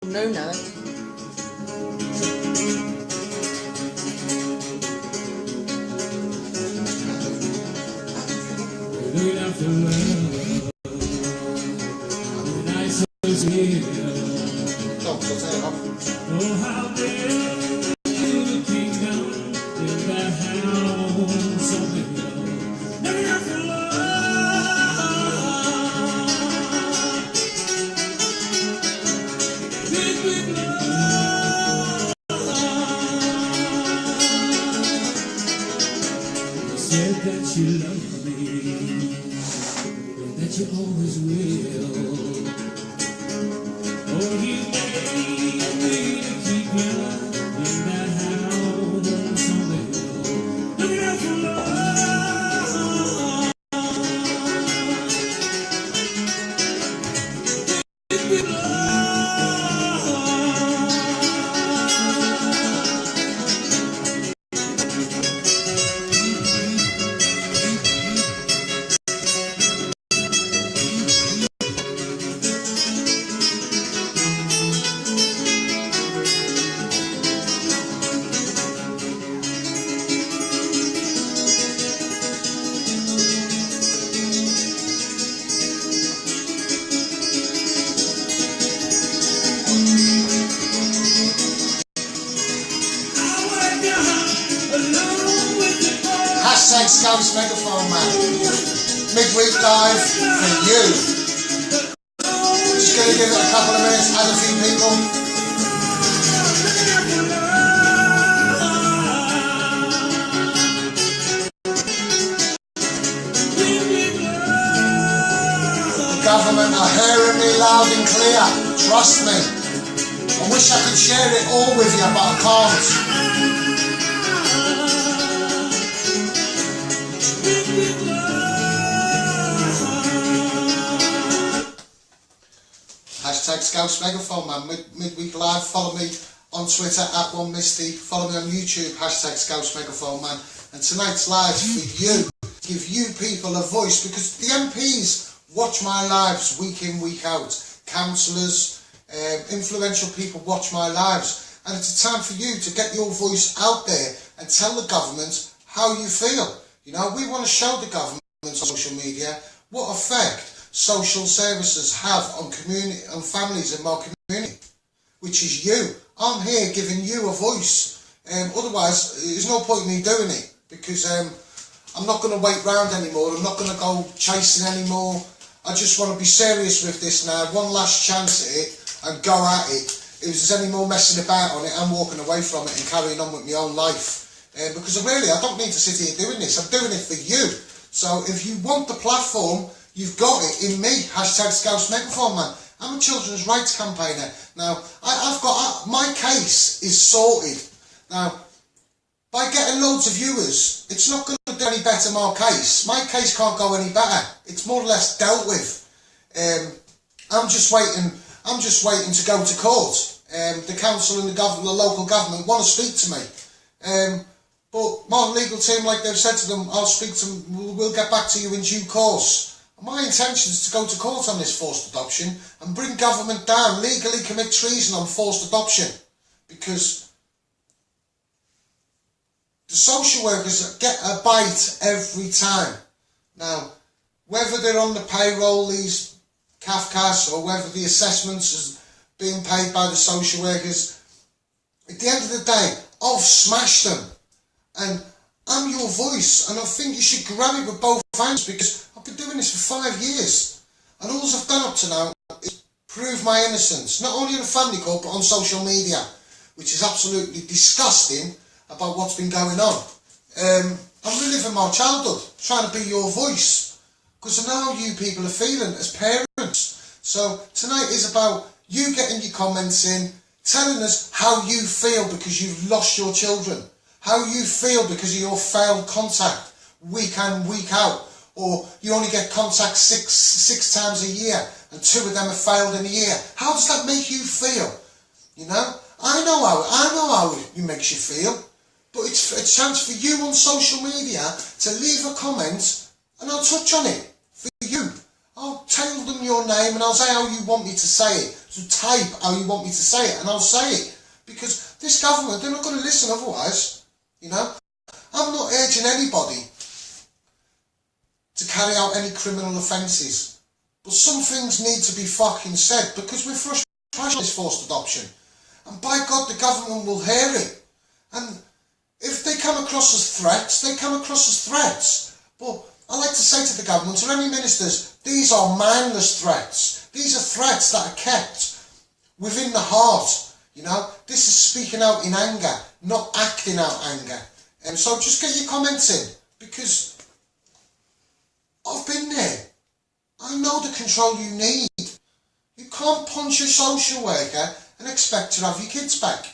No, no. Oh, how dare you keep down in that house of love. Never enough for love. Big love. You said that you love me, and that you always will. Oh, you made me to keep you in that house on the hill. Look out for love. Big love. Hashtag Scouts Megaphone Man. Midweek live for you. Just gonna give it a couple of minutes, add a few people. The government are hearing me loud and clear. Trust me. I wish I could share it all with you, but I can't. Hashtag Scouts Megaphone Man, midweek live. Follow me on Twitter at @OneMisty. Follow me on YouTube, hashtag Scouts Megaphone Man. And tonight's live for you, give you people a voice, because the MPs watch my lives week in, week out. Councillors, influential people watch my lives. And it's a time for you to get your voice out there and tell the government how you feel. You know, we want to show the government on social media what effect social services have on community, on families in my community, which is you. I'm here giving you a voice. Otherwise, there's no point in me doing it, because I'm not going to wait round anymore. I'm not going to go chasing anymore. I just want to be serious with this now. One last chance at it and go at it. If there's any more messing about on it, I'm walking away from it and carrying on with my own life. Because I don't need to sit here doing this. I'm doing it for you. So if you want the platform, you've got it in me, hashtag Scouts Megaphone Man. I'm a children's rights campaigner. Now, my case is sorted. Now, by getting loads of viewers, it's not going to do any better my case. My case can't go any better. It's more or less dealt with. I'm just waiting to go to court. The council and the local government want to speak to me. But my legal team, like they've said to them, I'll speak to them, we'll get back to you in due course. My intention is to go to court on this forced adoption and bring government down, legally commit treason on forced adoption, because the social workers get a bite every time. Now, whether they're on the payroll, these CAFCAS, or whether the assessments is being paid by the social workers, at the end of the day, I've smashed them. And I'm your voice, and I think you should grab it with both hands, because I've been doing this for 5 years, and all I've done up to now is prove my innocence, not only in a family court but on social media, which is absolutely disgusting about what's been going on. I'm reliving my childhood, trying to be your voice, because I know how you people are feeling as parents. So tonight is about you getting your comments in, telling us how you feel because you've lost your children. How you feel because of your failed contact week in, week out, or you only get contact six times a year and 2 of them have failed in a year. How does that make you feel? You know, I know how it makes you feel, but it's a chance for you on social media to leave a comment and I'll touch on it for you. I'll tell them your name and I'll say how you want me to say it. So type how you want me to say it and I'll say it. Because this government, they're not going to listen otherwise. You know? I'm not urging anybody to carry out any criminal offences. But some things need to be fucking said because we're frustrated with this forced adoption. And by God, the government will hear it. And if they come across as threats, they come across as threats. But I like to say to the government, or any ministers, these are mindless threats. These are threats that are kept within the heart. You know, this is speaking out in anger, not acting out anger. And so just get your comments in, because I've been there. I know the control you need. You can't punch a social worker and expect to have your kids back.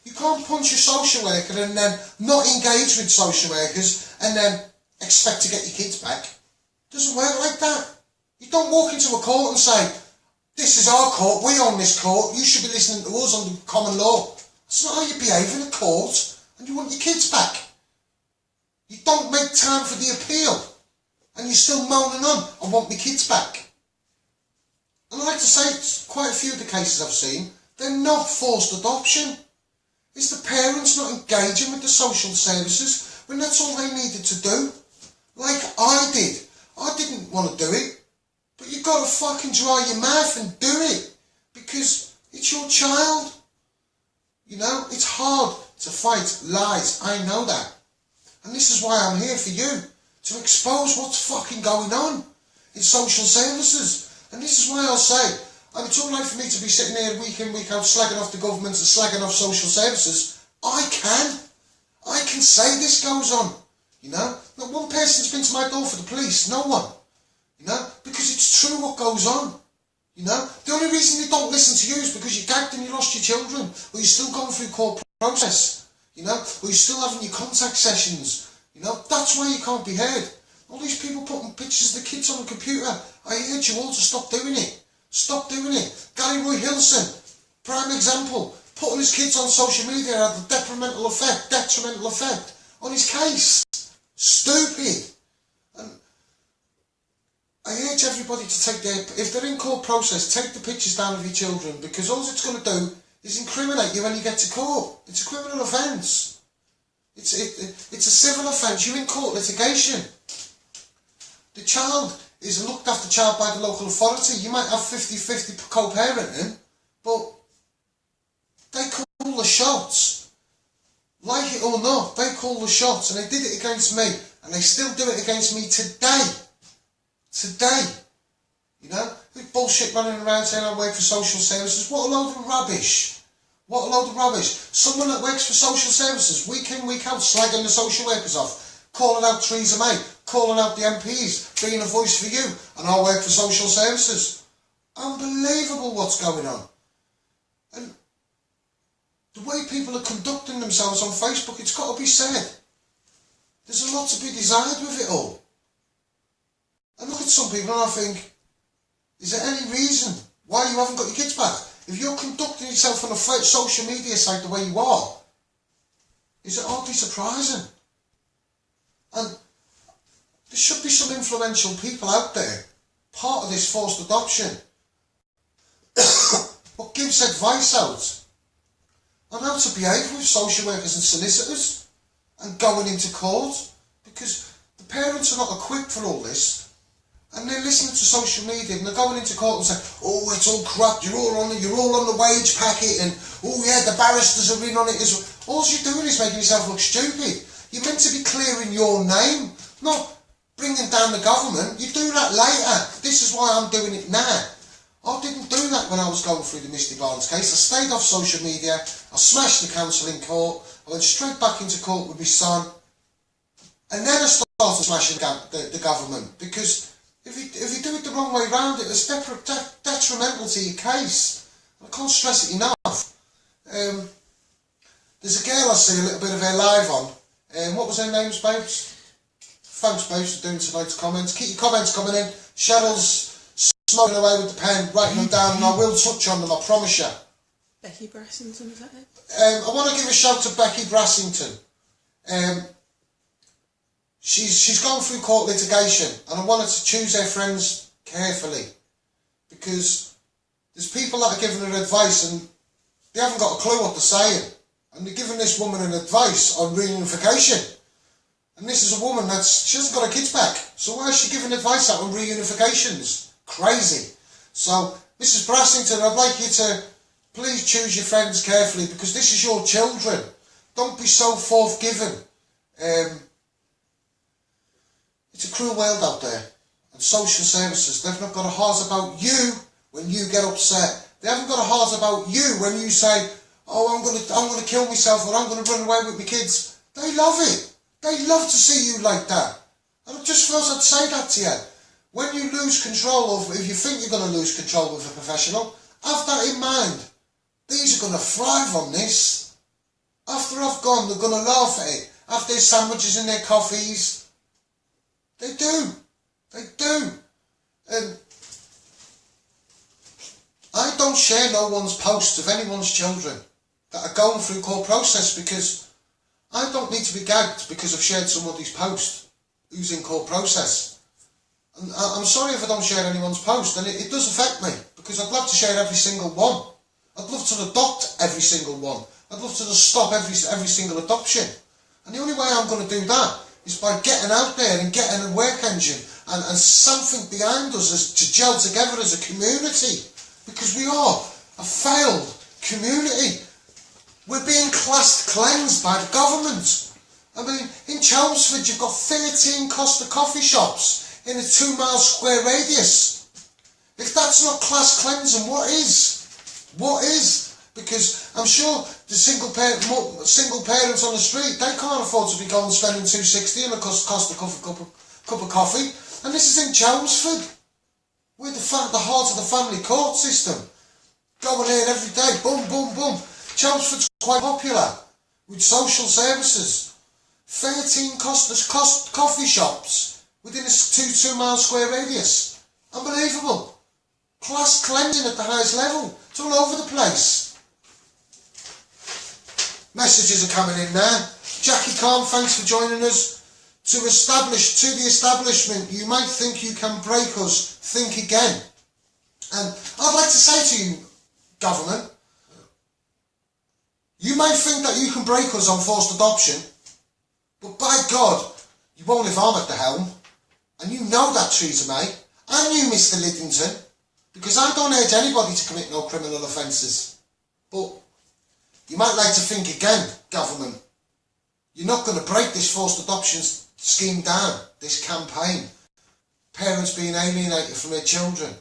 You can't punch a social worker and then not engage with social workers and then expect to get your kids back. It doesn't work like that. You don't walk into a court and say, this is our court, we own this court, you should be listening to us under common law. That's not how you behave in a court, and you want your kids back. You don't make time for the appeal, and you're still moaning on, I want my kids back. And I like to say, quite a few of the cases I've seen, they're not forced adoption. It's the parents not engaging with the social services when that's all they needed to do. Like I did. I didn't want to do it. But you've got to fucking dry your mouth and do it. Because it's your child. You know, it's hard to fight lies. I know that. And this is why I'm here for you. To expose what's fucking going on in social services. And this is why I'll say, and it's all right for me to be sitting here week in, week out slagging off the government and slagging off social services. I can say this goes on. You know, not one person's been to my door for the police. No one. You know, because it's true what goes on. You know, the only reason they don't listen to you is because you gagged and you lost your children, or you're still going through court process. You know, or you're still having your contact sessions. You know, that's why you can't be heard. All these people putting pictures of the kids on the computer. I urge you all to stop doing it. Stop doing it. Gary Roy Hilson, prime example, putting his kids on social media had a detrimental effect on his case. Stupid. And I urge everybody to take their, if they're in court process, take the pictures down of your children, because all it's going to do is incriminate you when you get to court. It's a criminal offence. It's a civil offence. You're in court litigation. The child is a looked after child by the local authority. You might have 50-50 co-parenting, but they call the shots. Like it or not, they call the shots, and they did it against me, and they still do it against me today. Today. You know, this bullshit running around saying I work for social services. What a load of rubbish. What a load of rubbish. Someone that works for social services, week in, week out, slagging the social workers off, calling out Theresa May, calling out the MPs, being a voice for you, and I work for social services. Unbelievable what's going on. And the way people are conducting themselves on Facebook, it's got to be said. There's a lot to be desired with it all. I look at some people and I think, is there any reason why you haven't got your kids back? If you're conducting yourself on a social media site the way you are, is it hardly surprising? And there should be some influential people out there, part of this forced adoption, but gives advice out on how to behave with social workers and solicitors and going into court, because the parents are not equipped for all this. And they're listening to social media and they're going into court and saying, oh, it's all corrupt, you're all on the wage packet, and oh yeah, the barristers are in on it as well. All you're doing is making yourself look stupid. You're meant to be clearing your name, not bringing down the government. You do that later. This is why I'm doing it now. I didn't do that when I was going through the Misty Barnes case. I stayed off social media, I smashed the council in court, I went straight back into court with my son, and then I started smashing the government, because if you do it the wrong way round, it's detrimental to your case. I can't stress it enough. There's a girl I see a little bit of her live on. What was her name, Babes? Thanks, Babes, for doing tonight's comments. Keep your comments coming in. Cheryl's smoking away with the pen, writing them down, and I will touch on them, I promise you. Becky Brassington, is that it? I want to give a shout to Becky Brassington. She's gone through court litigation, and I wanted to choose her friends carefully, because there's people that are giving her advice and they haven't got a clue what they're saying, and they're giving this woman an advice on reunification. And this is a woman she hasn't got her kids back, so why is she giving advice out on reunifications? Crazy. So, Mrs. Brassington, I'd like you to please choose your friends carefully, because this is your children. Don't be so forthgiving. It's a cruel world out there, and social services, they've not got a heart about you when you get upset. They haven't got a heart about you when you say, oh, I'm going to kill myself, or I'm going to run away with my kids. They love it. They love to see you like that. And I just felt I'd say that to you. When you lose control of, if you think you're going to lose control with a professional, have that in mind. These are going to thrive on this. After I've gone, they're going to laugh at it. Have their sandwiches and their coffees. They do. They do. And I don't share no one's posts of anyone's children that are going through court process, because I don't need to be gagged because I've shared somebody's post who's in court process. And I'm sorry if I don't share anyone's post, and it does affect me, because I'd love to share every single one. I'd love to adopt every single one. I'd love to just stop every single adoption. And the only way I'm going to do that is by getting out there and getting a work engine and something behind us as to gel together as a community. Because we are a failed community. We're being cleansed by the government. I mean, in Chelmsford you've got 13 Costa coffee shops in a 2 mile square radius. If that's not class cleansing, what is? What is? Because I'm sure the single parents on the street, they can't afford to be going spending $2.60 on a Costa cup of coffee. And this is in Chelmsford. We're the heart of the family court system. Going here every day, boom, boom, boom. Chelmsford's quite popular with social services. 13 coffee shops within a 2 mile square radius. Unbelievable. Class cleansing at the highest level. It's all over the place. Messages are coming in there. Jackie Khan, thanks for joining us. To the establishment, you might think you can break us. Think again. And I'd like to say to you, government, you might think that you can break us on forced adoption, but by God, you won't if I'm at the helm. And you know that, Theresa May, and you, Mr. Lidington, because I don't urge anybody to commit no criminal offences. But you might like to think again, government. You're not going to break this forced adoption scheme down, this campaign. Parents being alienated from their children,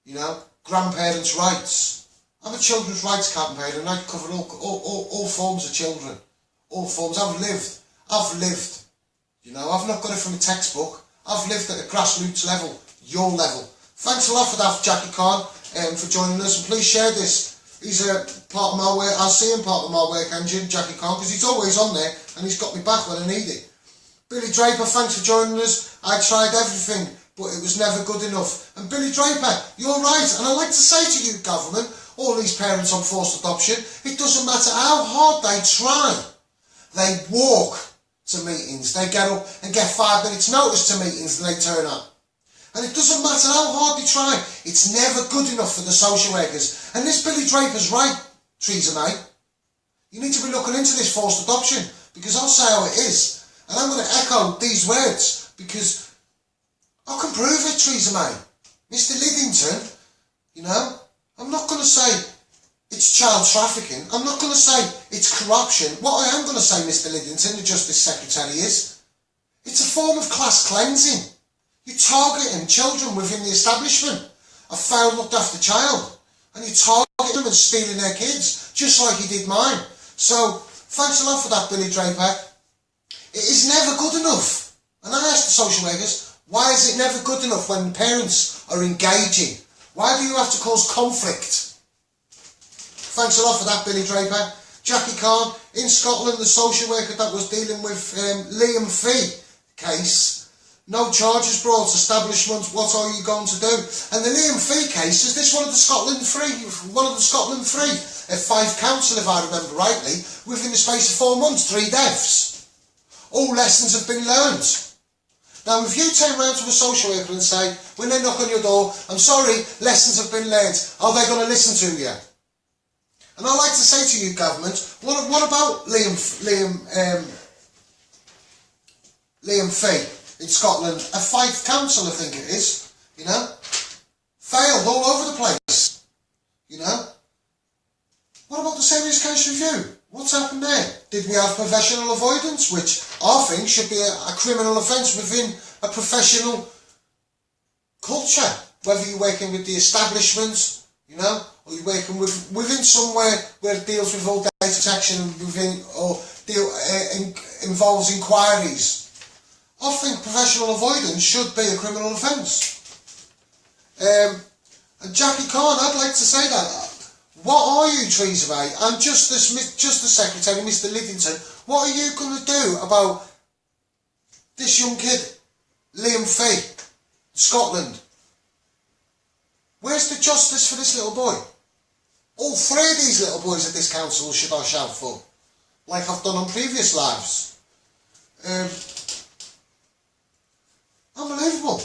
you know, grandparents' rights. I'm a children's rights campaigner, and I cover all forms of children. All forms. I've lived. You know, I've not got it from a textbook. I've lived at a grassroots level, your level. Thanks a lot for that, Jackie Khan, for joining us, and please share this. He's a part of my work. I see him part of my work engine, Jackie Khan, because he's always on there, and he's got me back when I need it. Billy Draper, thanks for joining us. I tried everything, but it was never good enough. And Billy Draper, you're right, and I'd like to say to you, government, all these parents on forced adoption, it doesn't matter how hard they try. They walk to meetings. They get up and get 5 minutes notice to meetings, and they turn up. And it doesn't matter how hard they try, it's never good enough for the social workers. And this Billy Draper's right, Theresa May. You need to be looking into this forced adoption, because I'll say how it is. And I'm going to echo these words, because I can prove it, Theresa May. Mr. Lidington, you know, I'm not going to say it's child trafficking. I'm not going to say it's corruption. What I am going to say, Mr. Lidington, the Justice Secretary, is it's a form of class cleansing. You're targeting children within the establishment, a failed looked after child, and you're targeting them and stealing their kids, just like you did mine. So, thanks a lot for that, Billy Draper. It is never good enough. And I asked the social workers, why is it never good enough when parents are engaging? Why do you have to cause conflict? Thanks a lot for that, Billy Draper. Jackie Khan, in Scotland, the social worker that was dealing with Liam Fee case, no charges brought, establishment, what are you going to do? And the Liam Fee case, is this one of the Scotland Three? 5 council, if I remember rightly, within the space of 4 months, 3 deaths. All lessons have been learned. Now, if you turn around to a social worker and say, when they knock on your door, I'm sorry, lessons have been learned, are they going to listen to you? And I'd like to say to you, government, what about Liam Fee in Scotland, a Fife council, I think it is, you know, failed all over the place, you know. What about the serious case review? What's happened there? Did we have professional avoidance, which I think should be a criminal offence within a professional culture, whether you're working with the establishment, you know, or you're working within somewhere where it deals with all data protection within, or involves inquiries. I think professional avoidance should be a criminal offence. And Jackie Khan, I'd like to say that. What are you, Theresa May, and just the Secretary, Mr Lidington, what are you going to do about this young kid, Liam Fee, Scotland? Where's the justice for this little boy? All three of these little boys at this council should I shout for, like I've done on previous lives. Unbelievable.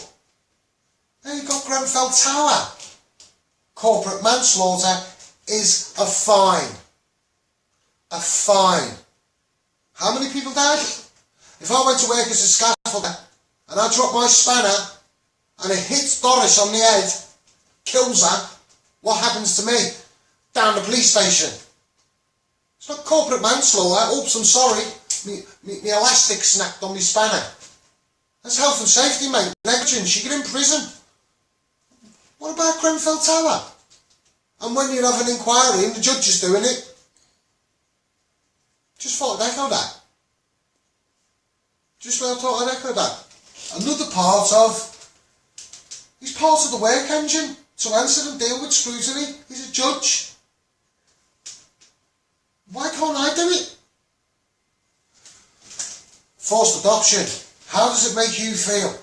Then you've got Grenfell Tower. Corporate manslaughter is a fine. A fine. How many people died? If I went to work as a scaffolder and I drop my spanner and it hits Doris on the head, kills her, what happens to me? Down the police station. It's not corporate manslaughter. Oops, I'm sorry. Me elastic snapped on my spanner. That's health and safety, mate. Negligence. You get in prison. What about Grenfell Tower? And when you have an inquiry and the judge is doing it, just thought I'd echo that. Just thought I'd echo that. Another part of, he's part of the work engine to answer and deal with scrutiny. He's a judge. Why can't I do it? Forced adoption. How does it make you feel?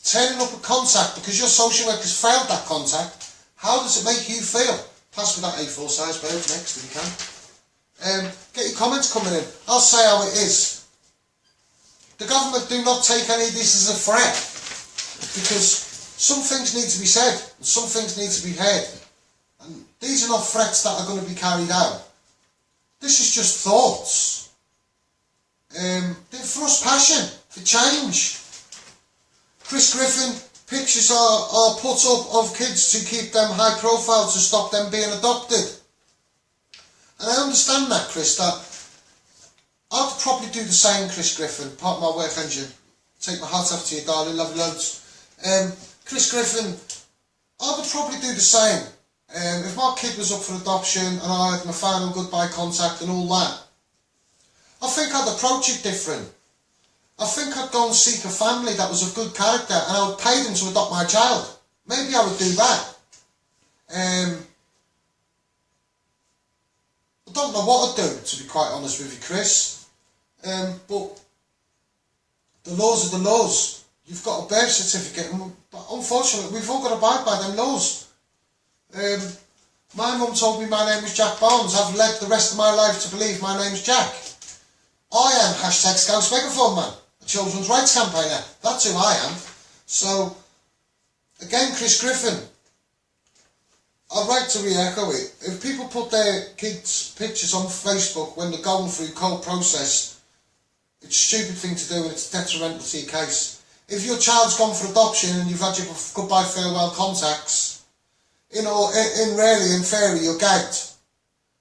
Turning up a contact because your social worker's failed that contact. How does it make you feel? Pass me that A4 size bird next if you can. Get your comments coming in. I'll say how it is. The government do not take any of this as a threat, because some things need to be said and some things need to be heard. And these are not threats that are going to be carried out. This is just thoughts. They're thrust passion for change. Chris Griffin, pictures are put up of kids to keep them high profile, to stop them being adopted. And I understand that, Chris, that I'd probably do the same, Chris Griffin, part of my work engine. Take my hat off to you, darling, love you loads. Chris Griffin, I would probably do the same. If my kid was up for adoption and I had my final goodbye contact and all that, I think I'd approach it different. I think I'd go and seek a family that was of good character and I would pay them to adopt my child. Maybe I would do that. I don't know what I'd do, to be quite honest with you, Chris. But the laws are the laws. You've got a birth certificate, but unfortunately we've all got to abide by them laws. My mum told me my name was Jack Barnes. I've led the rest of my life to believe my name's Jack. I am hashtag Scouse Megaphone Man, a children's rights campaigner. That's who I am. So, again, Chris Griffin, I'd like to re-echo it. If people put their kids' pictures on Facebook when they're going through cold process, it's a stupid thing to do and it's detrimental to your case. If your child's gone for adoption and you've had your goodbye farewell contacts, in theory you're gagged.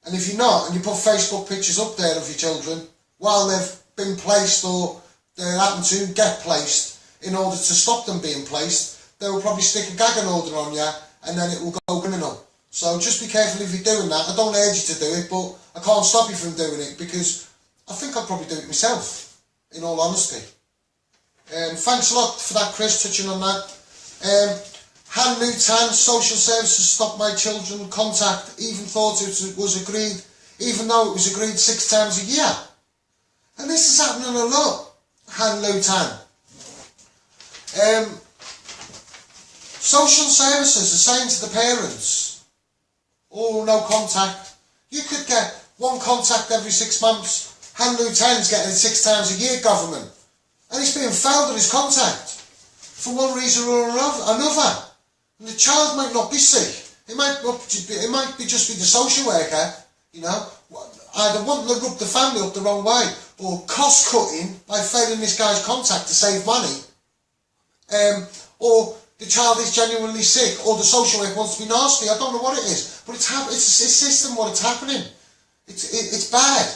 And if you're not, and you put Facebook pictures up there of your children while they've been placed or they happen to get placed, in order to stop them being placed, they will probably stick a gagging order on you and then it will go criminal. So just be careful if you're doing that. I don't urge you to do it, but I can't stop you from doing it because I think I'd probably do it myself, in all honesty. Thanks a lot for that, Chris, touching on that. Han Lutan, social services stopped my children contact, even though it was agreed 6 times a year. And this is happening a lot, Han Lutan. Social services are saying to the parents, oh, no contact. You could get one contact every 6 months. Han Lutan's getting it 6 times a year, government. and he's being failed at his contact for one reason or another. And the child might not be sick. It might be just be the social worker, you know, either wanting to rub the family up the wrong way or cost cutting by failing this guy's contact to save money, or the child is genuinely sick, or the social worker wants to be nasty. I don't know what it is, but it's a system. What it's happening, it's bad.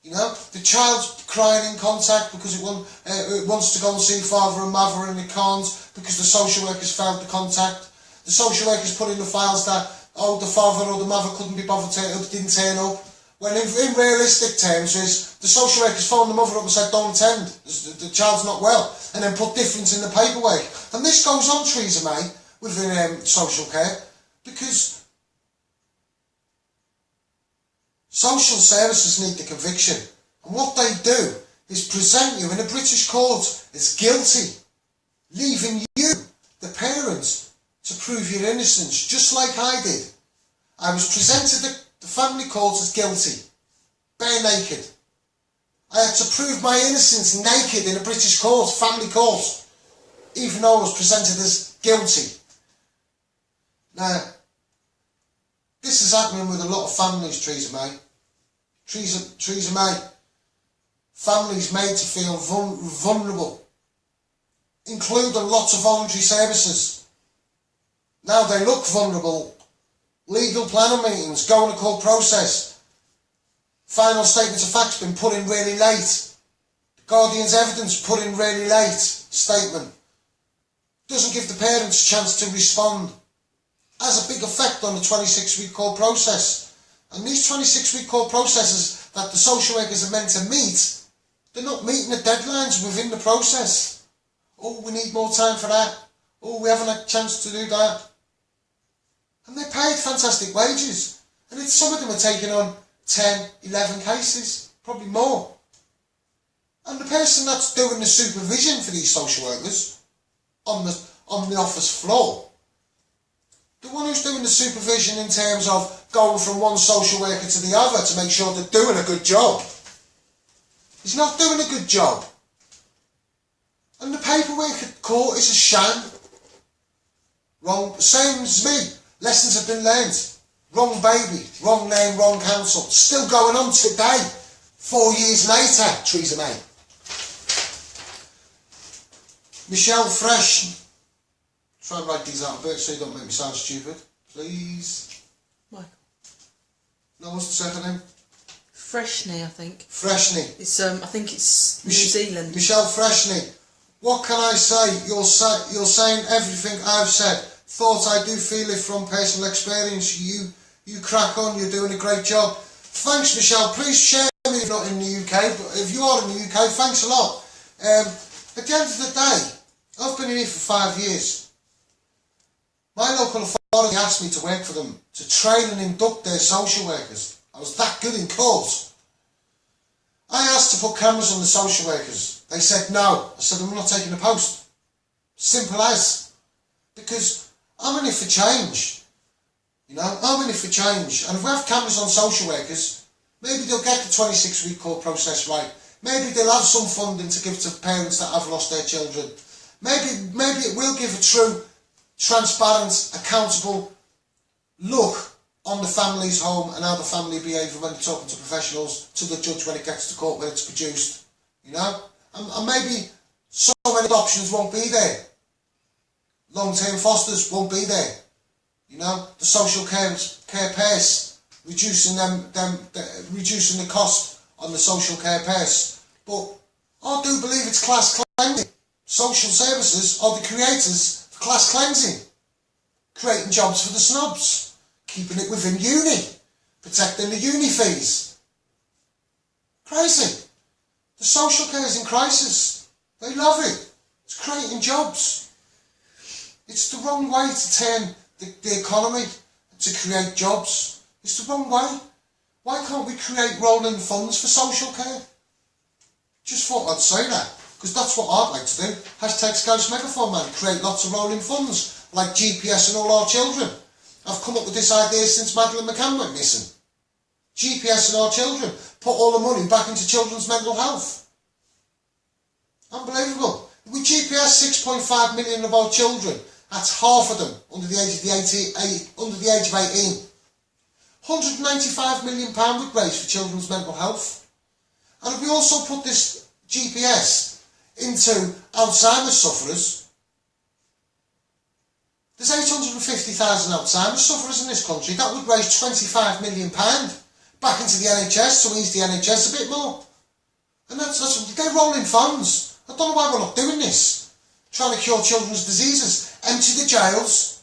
You know, the child's crying in contact because it wants to go and see father and mother and it can't because the social worker's failed the contact. The social worker's put in the files that, oh, the father or the mother couldn't be bothered, didn't turn up. When in realistic terms is, the social worker's phoned the mother up and said, don't attend, the child's not well, and then put difference in the paperwork. And this goes on, Theresa May, within social care, because social services need the conviction. And what they do is present you in a British court as guilty, leaving you, the parents, to prove your innocence, just like I did. I was presented at the family court as guilty, bare naked. I had to prove my innocence naked in a British court, family court, even though I was presented as guilty. Now, this is happening with a lot of families, Theresa May. Theresa May, families made to feel vulnerable, including lots of voluntary services. Now they look vulnerable. Legal planning meetings, going to court process. Final statements of facts been put in really late. The Guardian's evidence put in really late. Statement. Doesn't give the parents a chance to respond. Has a big effect on the 26-week court process. And these 26-week court processes that the social workers are meant to meet, they're not meeting the deadlines within the process. Oh, we need more time for that. Oh, we haven't had a chance to do that. And they're paid fantastic wages. And some of them are taking on 10, 11 cases, probably more. And the person that's doing the supervision for these social workers on the office floor, the one who's doing the supervision in terms of going from one social worker to the other to make sure they're doing a good job, he's not doing a good job. And the paperwork at court is a sham. Wrong, same as me. Lessons have been learned. Wrong baby, wrong name, wrong council. Still going on today, 4 years later, Theresa May. Michelle Fresh. Try and write these out a bit so you don't make me sound stupid, please. Michael. No, what's the second name? Freshney, I think. Freshney. It's I think it's New Zealand. Michelle Freshney. What can I say? You're saying everything I've said. Thought I do feel it from personal experience. You crack on, you're doing a great job. Thanks, Michelle. Please share me if you're not in the UK, but if you are in the UK, thanks a lot. At the end of the day, I've been here for 5 years. My local authority asked me to work for them, to train and induct their social workers. I was that good in court. I asked to put cameras on the social workers. They said no. I said, I'm not taking the post. Simple as. Because I'm in it for change. You know, I'm in it for change. And if we have cameras on social workers, maybe they'll get the 26-week court process right. Maybe they'll have some funding to give to parents that have lost their children. Maybe it will give a true, transparent, accountable look on the family's home and how the family behave when they're talking to professionals, to the judge when it gets to court, when it's produced. You know? And maybe so many options won't be there. Long-term fosters won't be there. You know, the social care pairs, reducing the cost on the social care pairs. But I do believe it's class cleansing. Social services are the creators of class cleansing, creating jobs for the snobs, keeping it within uni, protecting the uni fees. Crazy. The social care is in crisis. They love it. It's creating jobs. It's the wrong way to turn the economy, to create jobs. It's the wrong way. Why can't we create rolling funds for social care? Just thought I'd say that, because that's what I'd like to do. Hashtag Scouse Megaphone Man, create lots of rolling funds, like GPS and all our children. I've come up with this idea since Madeleine McCann went missing. GPS and our children, put all the money back into children's mental health. Unbelievable. With GPS 6.5 million of our children, that's half of them under the age of 18. £195 million we'd raise for children's mental health. And if we also put this GPS into Alzheimer's sufferers, there's 850,000 Alzheimer's sufferers in this country. That would raise £25 million back into the NHS to ease the NHS a bit more. And they're rolling funds. I don't know why we're not doing this. Trying to cure children's diseases. Empty the jails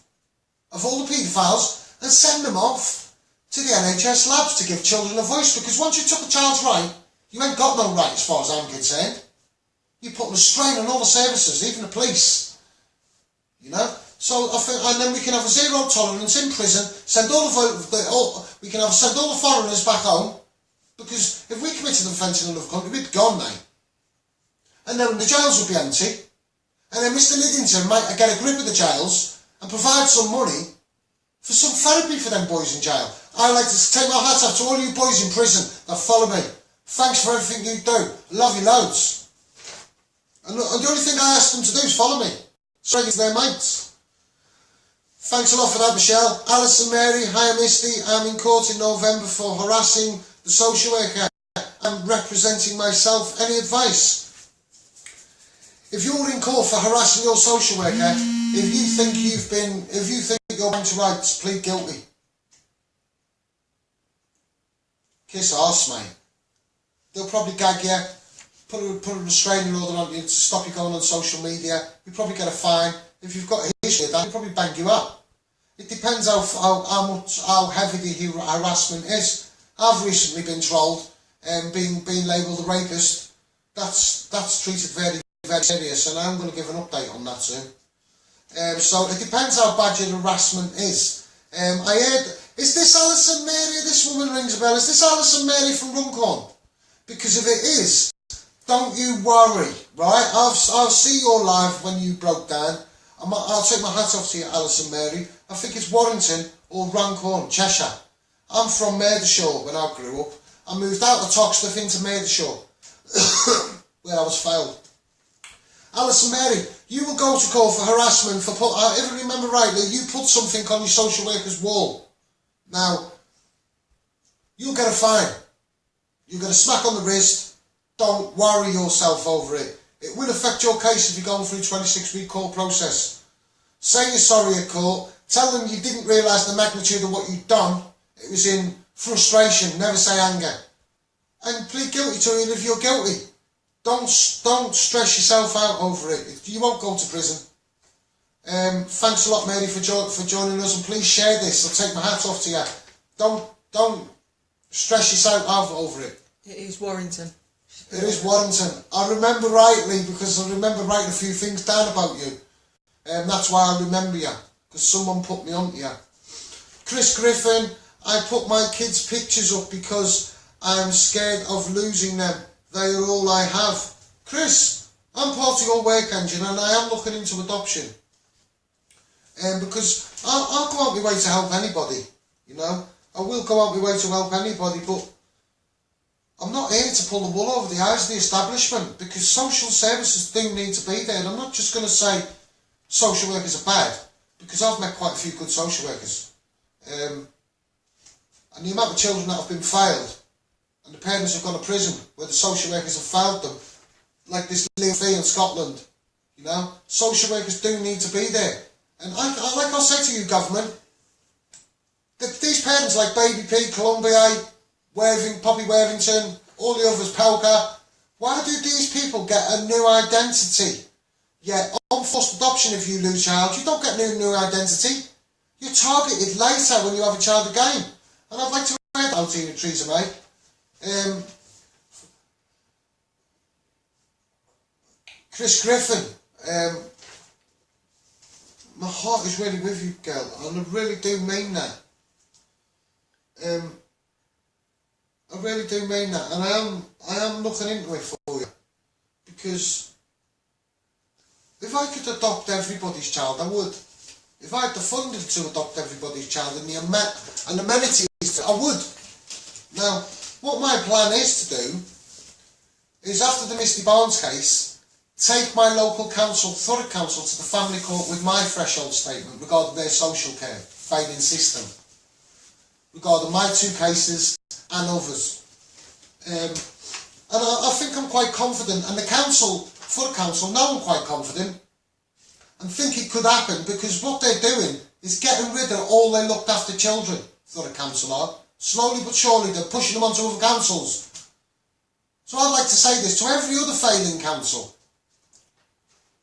of all the paedophiles and send them off to the NHS labs to give children a voice. Because once you took a child's right, you ain't got no right as far as I'm concerned. You're putting a strain on all the services, even the police. You know? So I think, and then we can have a zero tolerance in prison. Send all send all the foreigners back home. Because if we committed an offence in another country, we'd be gone now. And then the jails would be empty. And then Mr Niddington might get a grip of the jails and provide some money for some therapy for them boys in jail. I like to take my hat off to all you boys in prison that follow me. Thanks for everything you do. I love you loads. And the only thing I ask them to do is follow me. Straight into their mates. Thanks a lot for that, Michelle. Alison Mary, hi Misty. I'm in court in November for harassing the social worker. I'm representing myself. Any advice? If you're in court for harassing your social worker, if you think you're going to rights, plead guilty. Kiss arse, mate. They'll probably gag you, put a restraining order on you to stop you going on social media. You probably get a fine. If you've got a history of that, they'll probably bang you up. It depends how heavy the harassment is. I've recently been trolled and being labelled a rapist. That's treated very, very serious, and I'm going to give an update on that soon. So it depends how bad your harassment is. I heard, is this Alison Mary? This woman rings a bell. Is this Alison Mary from Runcorn? Because if it is, don't you worry, right? I'll see your live when you broke down. I'll take my hat off to you, Alison Mary. I think it's Warrington or Runcorn, Cheshire. I'm from Murdershaw when I grew up. I moved out of Toxteth into Murdershaw, where I was failed. Alison Mary, you will go to court for harassment for if I remember rightly, you put something on your social worker's wall. Now, you'll get a fine. You'll get a smack on the wrist. Don't worry yourself over it. It will affect your case if you're going through a 26-week court process. Say you're sorry at court. Tell them you didn't realise the magnitude of what you'd done. It was in frustration, never say anger. And plead guilty to it if you're guilty. Don't stress yourself out over it. You won't go to prison. Thanks a lot, Mary, for joining us, and please share this. I'll take my hat off to you. Don't stress yourself out over it. It is Warrington. It is Warrington. I remember rightly because I remember writing a few things down about you. That's why I remember you, because someone put me on to you. Chris Griffin, I put my kids' pictures up because I'm scared of losing them. They are all I have. Chris, I'm part of your work engine and I am looking into adoption. Because I'll go out my way to help anybody, you know. I will go out my way to help anybody, but I'm not here to pull the wool over the eyes of the establishment, because social services do need to be there. And I'm not just going to say social workers are bad, because I've met quite a few good social workers. And the amount of children that have been failed, and the parents have gone to prison where the social workers have failed them, like this Leo Fee in Scotland, you know, social workers do need to be there. And like I said to you, government, these parents like Baby P, Columbia, Poppy Worthington, all the others, Pelka, why do these people get a new identity? Yeah, on forced adoption, if you lose a child, you don't get a new identity. You're targeted later when you have a child again. And I'd like to read out to you, Theresa May. Chris Griffin, my heart is really with you, girl, and I really do mean that. I really do mean that, and I am looking into it for you, because if I could adopt everybody's child, I would. If I had the funding to adopt everybody's child and the amenities, I would. Now, what my plan is to do is, after the Misty Barnes case, take my local council, Thurrock Council, to the family court with my threshold statement regarding their social care failing system, regarding my 2 cases and others. And I think I'm quite confident, and the council, Thurrock Council, know I'm quite confident and think it could happen, because what they're doing is getting rid of all their looked after children. Thurrock Council are. Slowly but surely they're pushing them onto other councils. So I'd like to say this to every other failing council.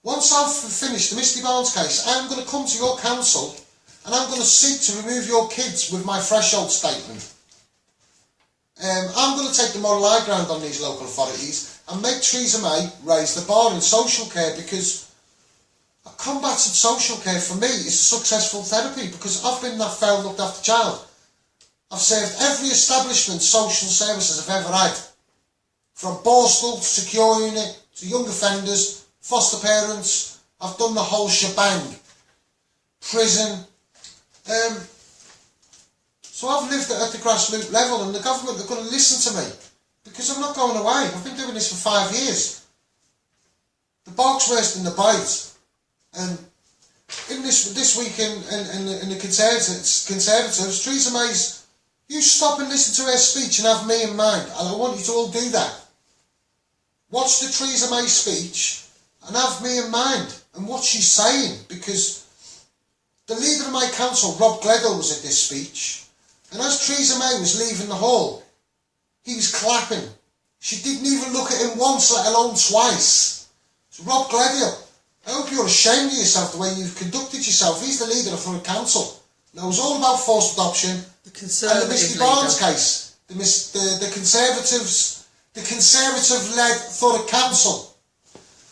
Once I've finished the Misty Barnes case, I'm going to come to your council and I'm going to seek to remove your kids with my threshold statement. I'm going to take the moral high ground on these local authorities and make Theresa May raise the bar in social care, because a combated social care for me is a successful therapy, because I've been that failed looked after child. I've served every establishment social services I've ever had. From Borstal to secure unit to young offenders, foster parents, I've done the whole shebang. Prison. So I've lived at the grassroots level, and the government are going to listen to me, because I'm not going away. I've been doing this for 5 years. The bark's worse than the bite. And in this week in the Conservatives, Theresa May's, you stop and listen to her speech and have me in mind, and I want you to all do that. Watch the Theresa May speech and have me in mind and what she's saying, because the leader of my council, Rob Gledhill, was at this speech, and as Theresa May was leaving the hall, he was clapping. She didn't even look at him once, let alone twice. So Rob Gledhill, I hope you're ashamed of yourself the way you've conducted yourself. He's the leader of Thurrock Council. Knows all about forced adoption The Conservative and the Misty leader. Barnes case. The Conservatives, the Conservative-led Thurrock Council.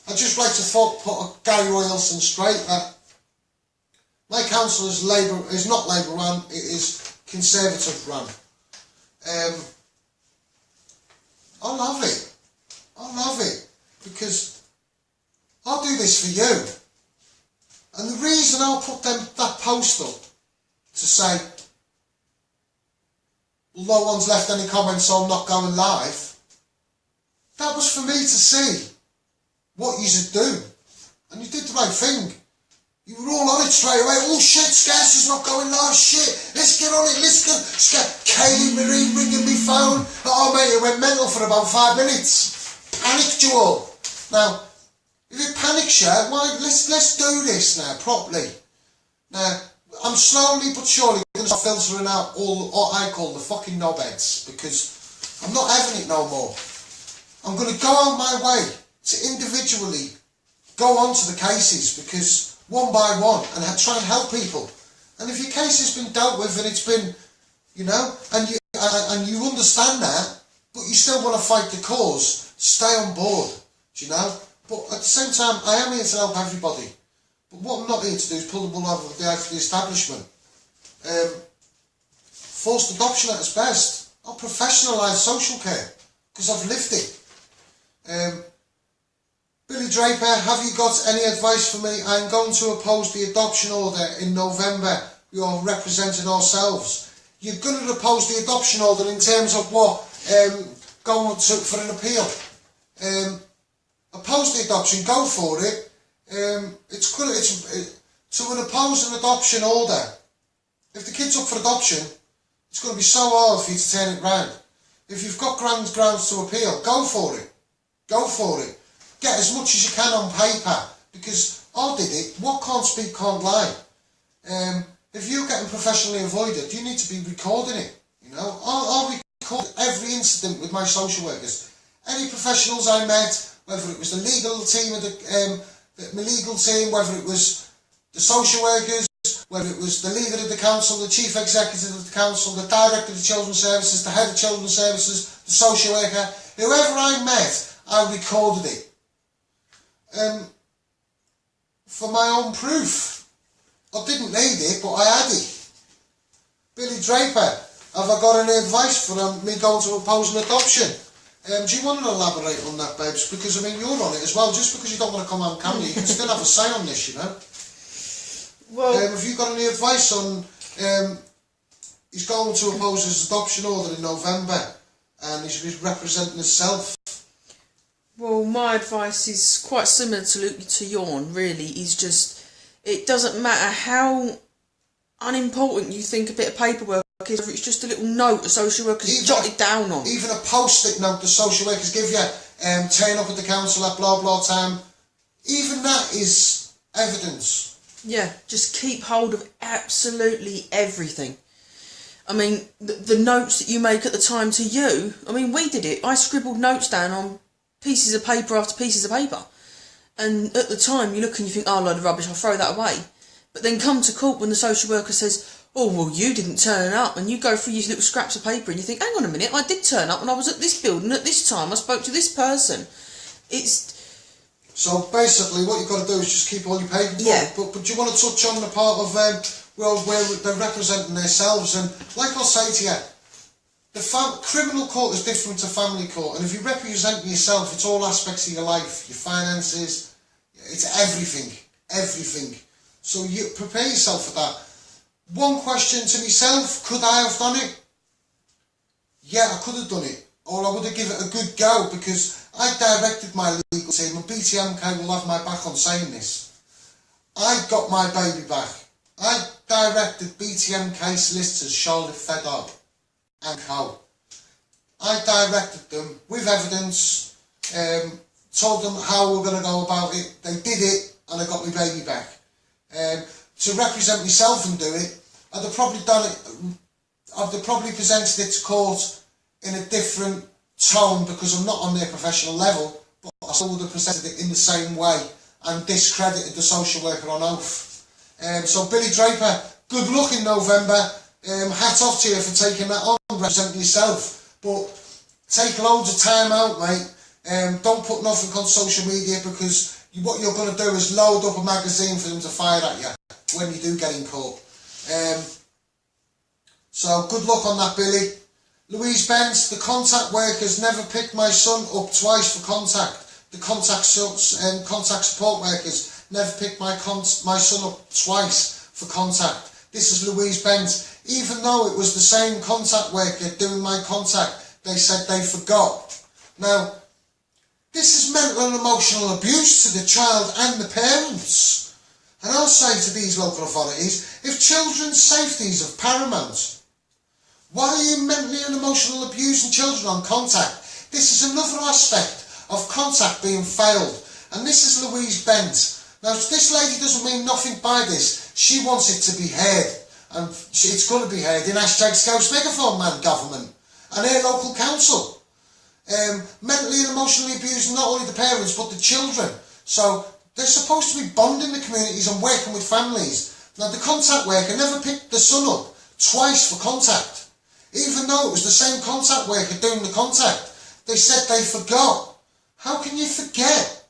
I'd just like to put Gary Royalson straight that my council is not Labour run, it is Conservative run. I love it. I love it, because I'll do this for you. And the reason I'll put that post up to say, well, no one's left any comments, so I'm not going live, that was for me to see what you should do. And you did the right thing. You were all on it straight away. Oh shit, Scarce is not going live, shit. Let's get on it, let's get... Kaylee Marie ringing me phone. Oh mate, it went mental for about 5 minutes. Panicked you all. Now, if it panics you, why, let's do this now, properly. Now, I'm slowly but surely going to start filtering out all what I call the fucking knobheads, because I'm not having it no more. I'm going to go out my way to individually go on to the cases, because one by one, and try and help people. And if your case has been dealt with and it's been, you know, and you understand that, but you still want to fight the cause, stay on board, do you know? But at the same time, I am here to help everybody. But what I'm not here to do is pull the bull over the eyes of the establishment. Forced adoption at its best. I'll professionalise social care, because I've lived it. Billy Draper, have you got any advice for me? I'm going to oppose the adoption order in November. We are representing ourselves. You're going to oppose the adoption order in terms of what? Going for an appeal. Oppose the adoption, go for it. To oppose an adoption order, if the kid's up for adoption, it's going to be so hard for you to turn it round. If you've got grounds to appeal, go for it. Go for it. Get as much as you can on paper, because I did it. What can't speak can't lie. If you're getting professionally avoided, you need to be recording it. You know, I'll record every incident with my social workers. Any professionals I met, whether it was the legal team of the legal team, whether it was the social workers, whether it was the leader of the council, the chief executive of the council, the director of the children's services, the head of children's services, the social worker, whoever I met, I recorded it. For my own proof. I didn't need it, but I had it. Billy Draper, have I got any advice for me going to oppose an adoption? Do you want to elaborate on that, babes? Because, I mean, you're on it as well. Just because you don't want to come on camera, you can still have a say on this, you know? Well, have you got any advice on... he's going to oppose his adoption order in November, and he's representing himself. well, my advice is quite similar to yours, really. Is just, it doesn't matter how unimportant you think a bit of paperwork is, if it's just a little note a social worker's jotted down on. Even a post-it note the social workers give you, turn up at the council at blah blah time, even that is evidence. Yeah, just keep hold of absolutely everything. I mean, the notes that you make at the time to you, I mean, we did it. I scribbled notes down on pieces of paper after pieces of paper. And at the time, you look and you think, oh, load of rubbish, I'll throw that away. But then come to court when the social worker says, oh, well, you didn't turn up. And you go through these little scraps of paper and you think, hang on a minute, I did turn up when I was at this building at this time. I spoke to this person. So basically what you've got to do is just keep all your paper. Yeah. But do you want to touch on the part of where they're representing themselves? And like I'll say to you, the criminal court is different to family court, and if you represent yourself, it's all aspects of your life, your finances, it's everything. So you prepare yourself for that. One question to myself: could I have done it? Yeah, I could have done it, or I would have given it a good go, because I directed my legal team, and BTMK will have my back on saying this. I got my baby back. I directed BTMK solicitors, Charlotte Fedard and Co. I directed them with evidence, told them how we're going to go about it. They did it, and I got my baby back. To represent myself and do it, I'd have probably done it. I'd have probably presented it to court in a different tone, because I'm not on their professional level, but I still would have presented it in the same way and discredited the social worker on oath. So Billy Draper, good luck in November. Hat off to you for taking that on, representing yourself. But take loads of time out, mate. Don't put nothing on social media, because what you're going to do is load up a magazine for them to fire at you when you do get in court. So good luck on that, Billy. Louise Benz, the contact workers never picked my son up twice for contact. The contact support workers never picked my son up twice for contact. This is Louise Benz. Even though it was the same contact worker doing my contact, they said they forgot. Now, this is mental and emotional abuse to the child and the parents. And I'll say to these local authorities, if children's safety is of paramount, why are you mentally and emotional abusing children on contact? This is another aspect of contact being failed. And this is Louise Benz. Now, this lady doesn't mean nothing by this. She wants it to be heard. And it's going to be heard in #Scouse Megaphone Man government and her local council. Mentally and emotionally abusing not only the parents but the children. So they're supposed to be bonding the communities and working with families. Now, the contact worker never picked the son up twice for contact. Even though it was the same contact worker doing the contact, they said they forgot. How can you forget?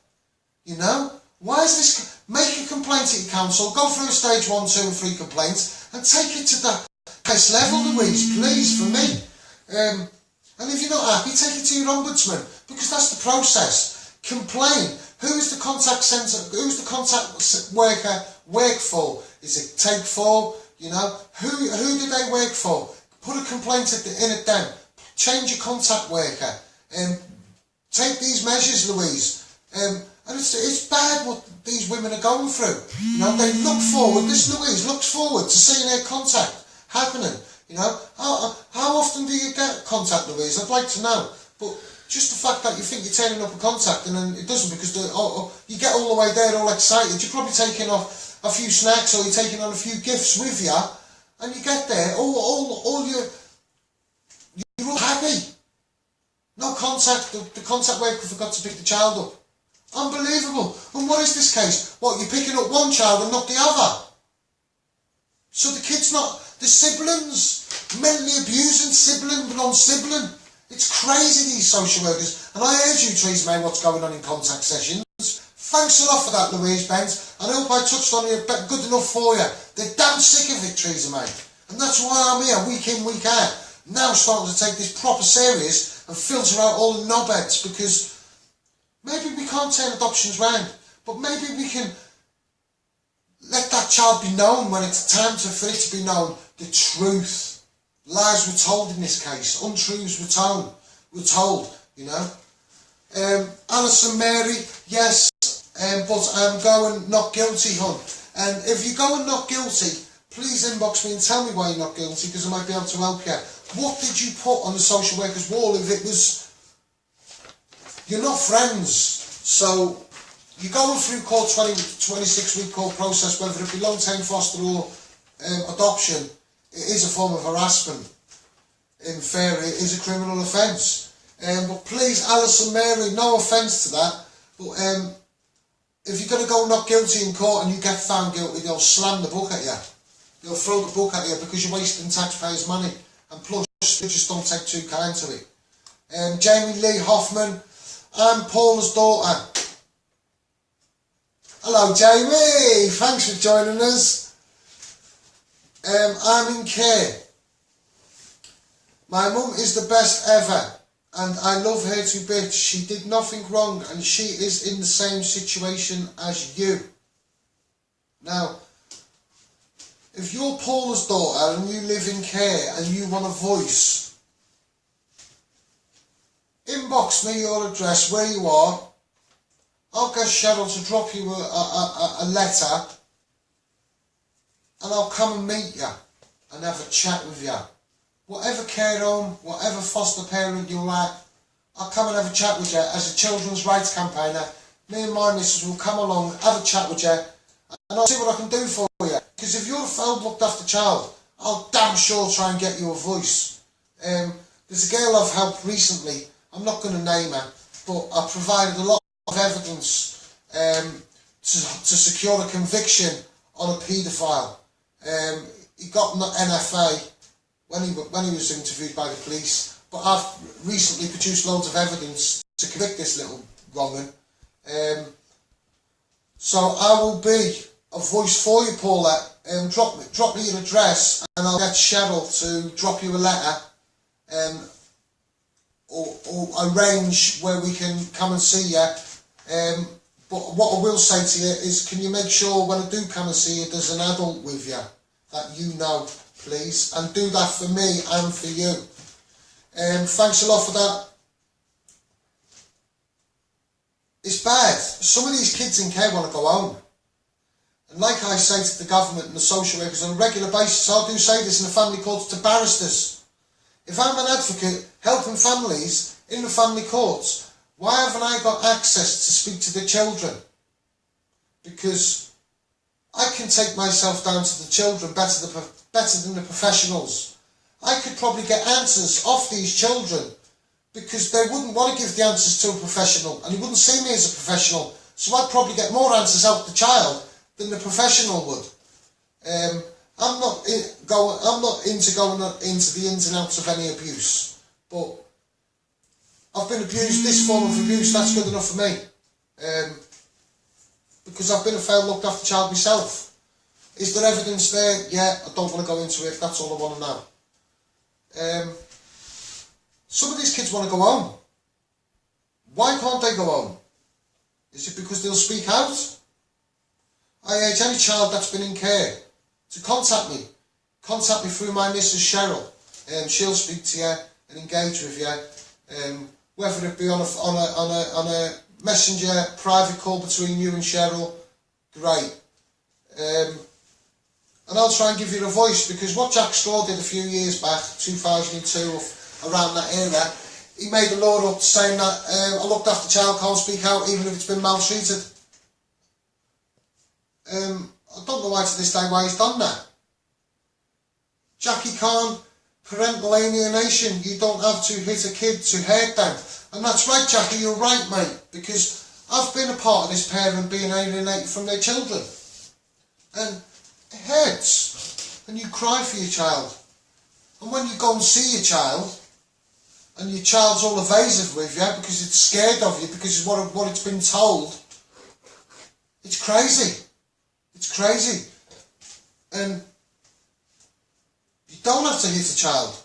You know? Why is this? Make a complaint at your council, go through stage 1, 2 and 3 complaints and take it to the highest level, Louise, please, for me. And if you're not happy, take it to your ombudsman, because that's the process. Complain. Who is the contact centre, who's the contact worker work for? Is it Take 4? You know? Who do they work for? Put a complaint in at them. Change your contact worker. Take these measures, Louise. And it's bad what these women are going through. You know, they look forward, this Louise looks forward to seeing her contact happening. You know, how often do you get contact, Louise? I'd like to know. But just the fact that you think you're turning up a contact and then it doesn't, because you get all the way there all excited. You're probably taking off a few snacks, or you're taking on a few gifts with you, and you get there, you're all happy. No contact, the contact worker forgot to pick the child up. Unbelievable. And what is this case? What, you're picking up one child and not the other? So the kid's not, the siblings, mentally abusing sibling, non-sibling. It's crazy, these social workers. And I urge you, Theresa May, what's going on in contact sessions. Thanks a lot for that, Louise Benz. And I hope I touched on it good enough for you. They're damn sick of it, Theresa May. And that's why I'm here, week in, week out. Now starting to take this proper serious and filter out all the knobheads, because maybe we can't turn adoptions round, but maybe we can let that child be known when it's time for it to be known. The truth. Lies were told in this case. Untruths were told, you know. Alison Mary, yes, but I'm going not guilty, hun. And if you go and not guilty, please inbox me and tell me why you're not guilty, because I might be able to help you. What did you put on the social worker's wall if it was... You're not friends, so you're going through court 26-week court process, whether it be long-term foster or adoption, it is a form of harassment. In theory, it is a criminal offence. But please, Alison Mary, no offence to that, but if you're going to go not guilty in court and you get found guilty, they'll slam the book at you. They'll throw the book at you because you're wasting taxpayers' money. And plus, they just don't take too kind to it. Jamie Lee Hoffman, I'm Paula's daughter. Hello Jamie, thanks for joining us. I'm in care. My mum is the best ever and I love her to bits. She did nothing wrong and she is in the same situation as you. Now, if you're Paula's daughter and you live in care and you want a voice, inbox me your address where you are. I'll get Cheryl to drop you a letter and I'll come and meet you and have a chat with you. Whatever care home, whatever foster parent you're at, I'll come and have a chat with you as a children's rights campaigner. Me and my missus will come along, have a chat with you and I'll see what I can do for you. Because if you're a failed looked after child, I'll damn sure try and get you a voice. There's a girl I've helped recently, I'm not going to name her, but I provided a lot of evidence to secure a conviction on a paedophile. He got an NFA when he was interviewed by the police, but I've recently produced loads of evidence to convict this little wrong'un. So I will be a voice for you, Paula. Drop me your address and I'll get Cheryl to drop you a letter or arrange where we can come and see you. But what I will say to you is, can you make sure when I do come and see you there's an adult with you that you know, please, and do that for me and for you. Thanks a lot for that. It's bad. Some of these kids in care want to go home. And like I say to the government and the social workers on a regular basis, I do say this in the family courts to barristers. If I'm an advocate helping families in the family courts, why haven't I got access to speak to the children? Because I can take myself down to the children better than the professionals. I could probably get answers off these children because they wouldn't want to give the answers to a professional and he wouldn't see me as a professional. So I'd probably get more answers out of the child than the professional would. I'm not into going into the ins and outs of any abuse, but I've been abused. This form of abuse, that's good enough for me, because I've been a failed looked after child myself. Is there evidence there? Yeah, I don't want to go into it. That's all I want to know. Some of these kids want to go home. Why can't they go home? Is it because they'll speak out? I urge any child that's been in care to contact me. Contact me through my Mrs. Cheryl. She'll speak to you and engage with you. Whether it be on a messenger private call between you and Cheryl, great. And I'll try and give you a voice, because what Jack Straw did a few years back, 2002, around that era, he made a law up saying that a looked after child can't speak out even if it's been maltreated. I don't know why to this day why he's done that. Jackie Khan, parental alienation, you don't have to hit a kid to hurt them. And that's right, Jackie, you're right, mate, because I've been a part of this parent being alienated from their children. And it hurts. And you cry for your child. And when you go and see your child, and your child's all evasive with you because it's scared of you, because of what it's been told, it's crazy. It's crazy. And you don't have to hit a child.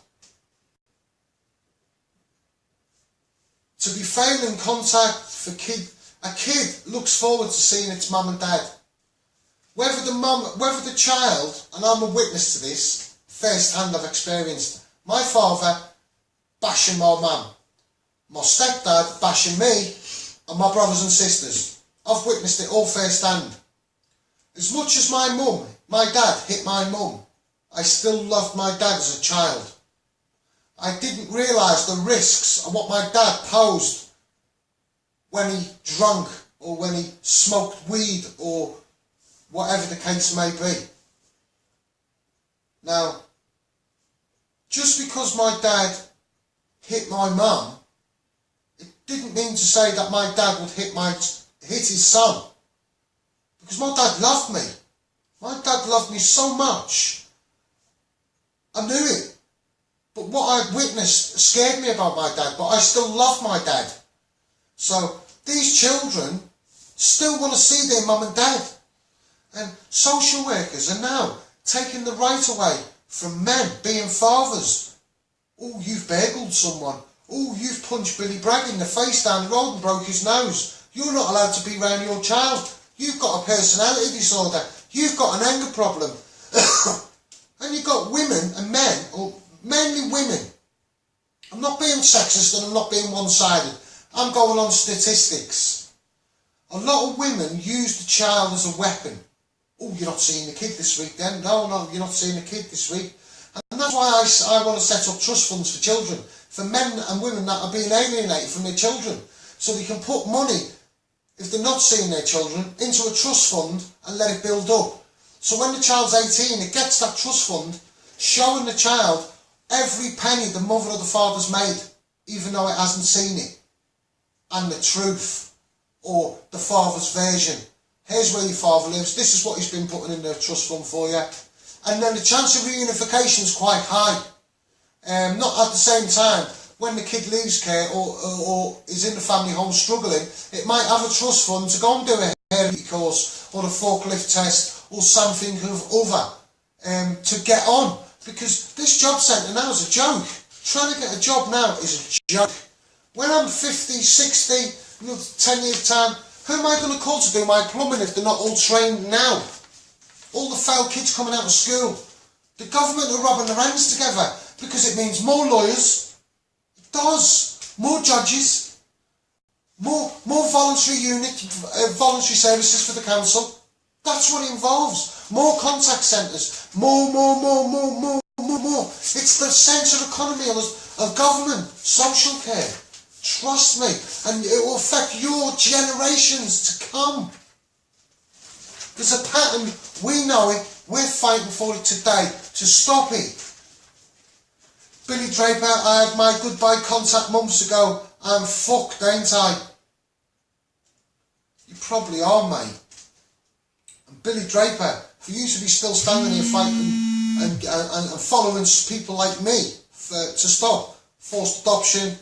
To be failing contact for a kid looks forward to seeing its mum and dad. Whether the child, and I'm a witness to this, first hand I've experienced, my father bashing my mum. my stepdad bashing me and my brothers and sisters. I've witnessed it all firsthand. As much as my dad hit my mum, I still loved my dad as a child. I didn't realise the risks of what my dad posed when he drank or when he smoked weed or whatever the case may be. Now, just because my dad hit my mum, it didn't mean to say that my dad would hit his son. Because my dad loved me. My dad loved me so much. I knew it. But what I witnessed scared me about my dad, but I still love my dad. So these children still want to see their mum and dad. And social workers are now taking the right away from men being fathers. Oh, you've burgled someone. Oh, you've punched Billy Bragg in the face down the road and broke his nose. You're not allowed to be around your child. You've got a personality disorder. You've got an anger problem. And you've got women and men, or mainly women. I'm not being sexist and I'm not being one-sided. I'm going on statistics. A lot of women use the child as a weapon. Oh, you're not seeing the kid this week then. No, you're not seeing the kid this week. And that's why I want to set up trust funds for children, for men and women that are being alienated from their children. So they can put money, if they're not seeing their children, into a trust fund and let it build up. So when the child's 18, it gets that trust fund, showing the child every penny the mother or the father's made, even though it hasn't seen it. And the truth, or the father's version. Here's where your father lives, this is what he's been putting in the trust fund for you. And then the chance of reunification is quite high. Not at the same time, when the kid leaves care or is in the family home struggling, it might have a trust fund to go and do a hair course or a forklift test or something of other to get on. Because this job centre now is a joke. Trying to get a job now is a joke. When I'm 50, 60, 10 years time, who am I going to call to do my plumbing if they're not all trained now? All the failed kids coming out of school. The government are rubbing their hands together because it means more lawyers. It does. More judges. More voluntary voluntary services for the council. That's what it involves. More contact centres. More. It's the centre economy of government. Social care. Trust me. And it will affect your generations to come. There's a pattern. We know it. We're fighting for it today to stop it. Billy Draper, I had my goodbye contact months ago. I'm fucked, ain't I? You probably are, mate. And Billy Draper, for you to be still standing here fighting and following people like me to stop forced adoption,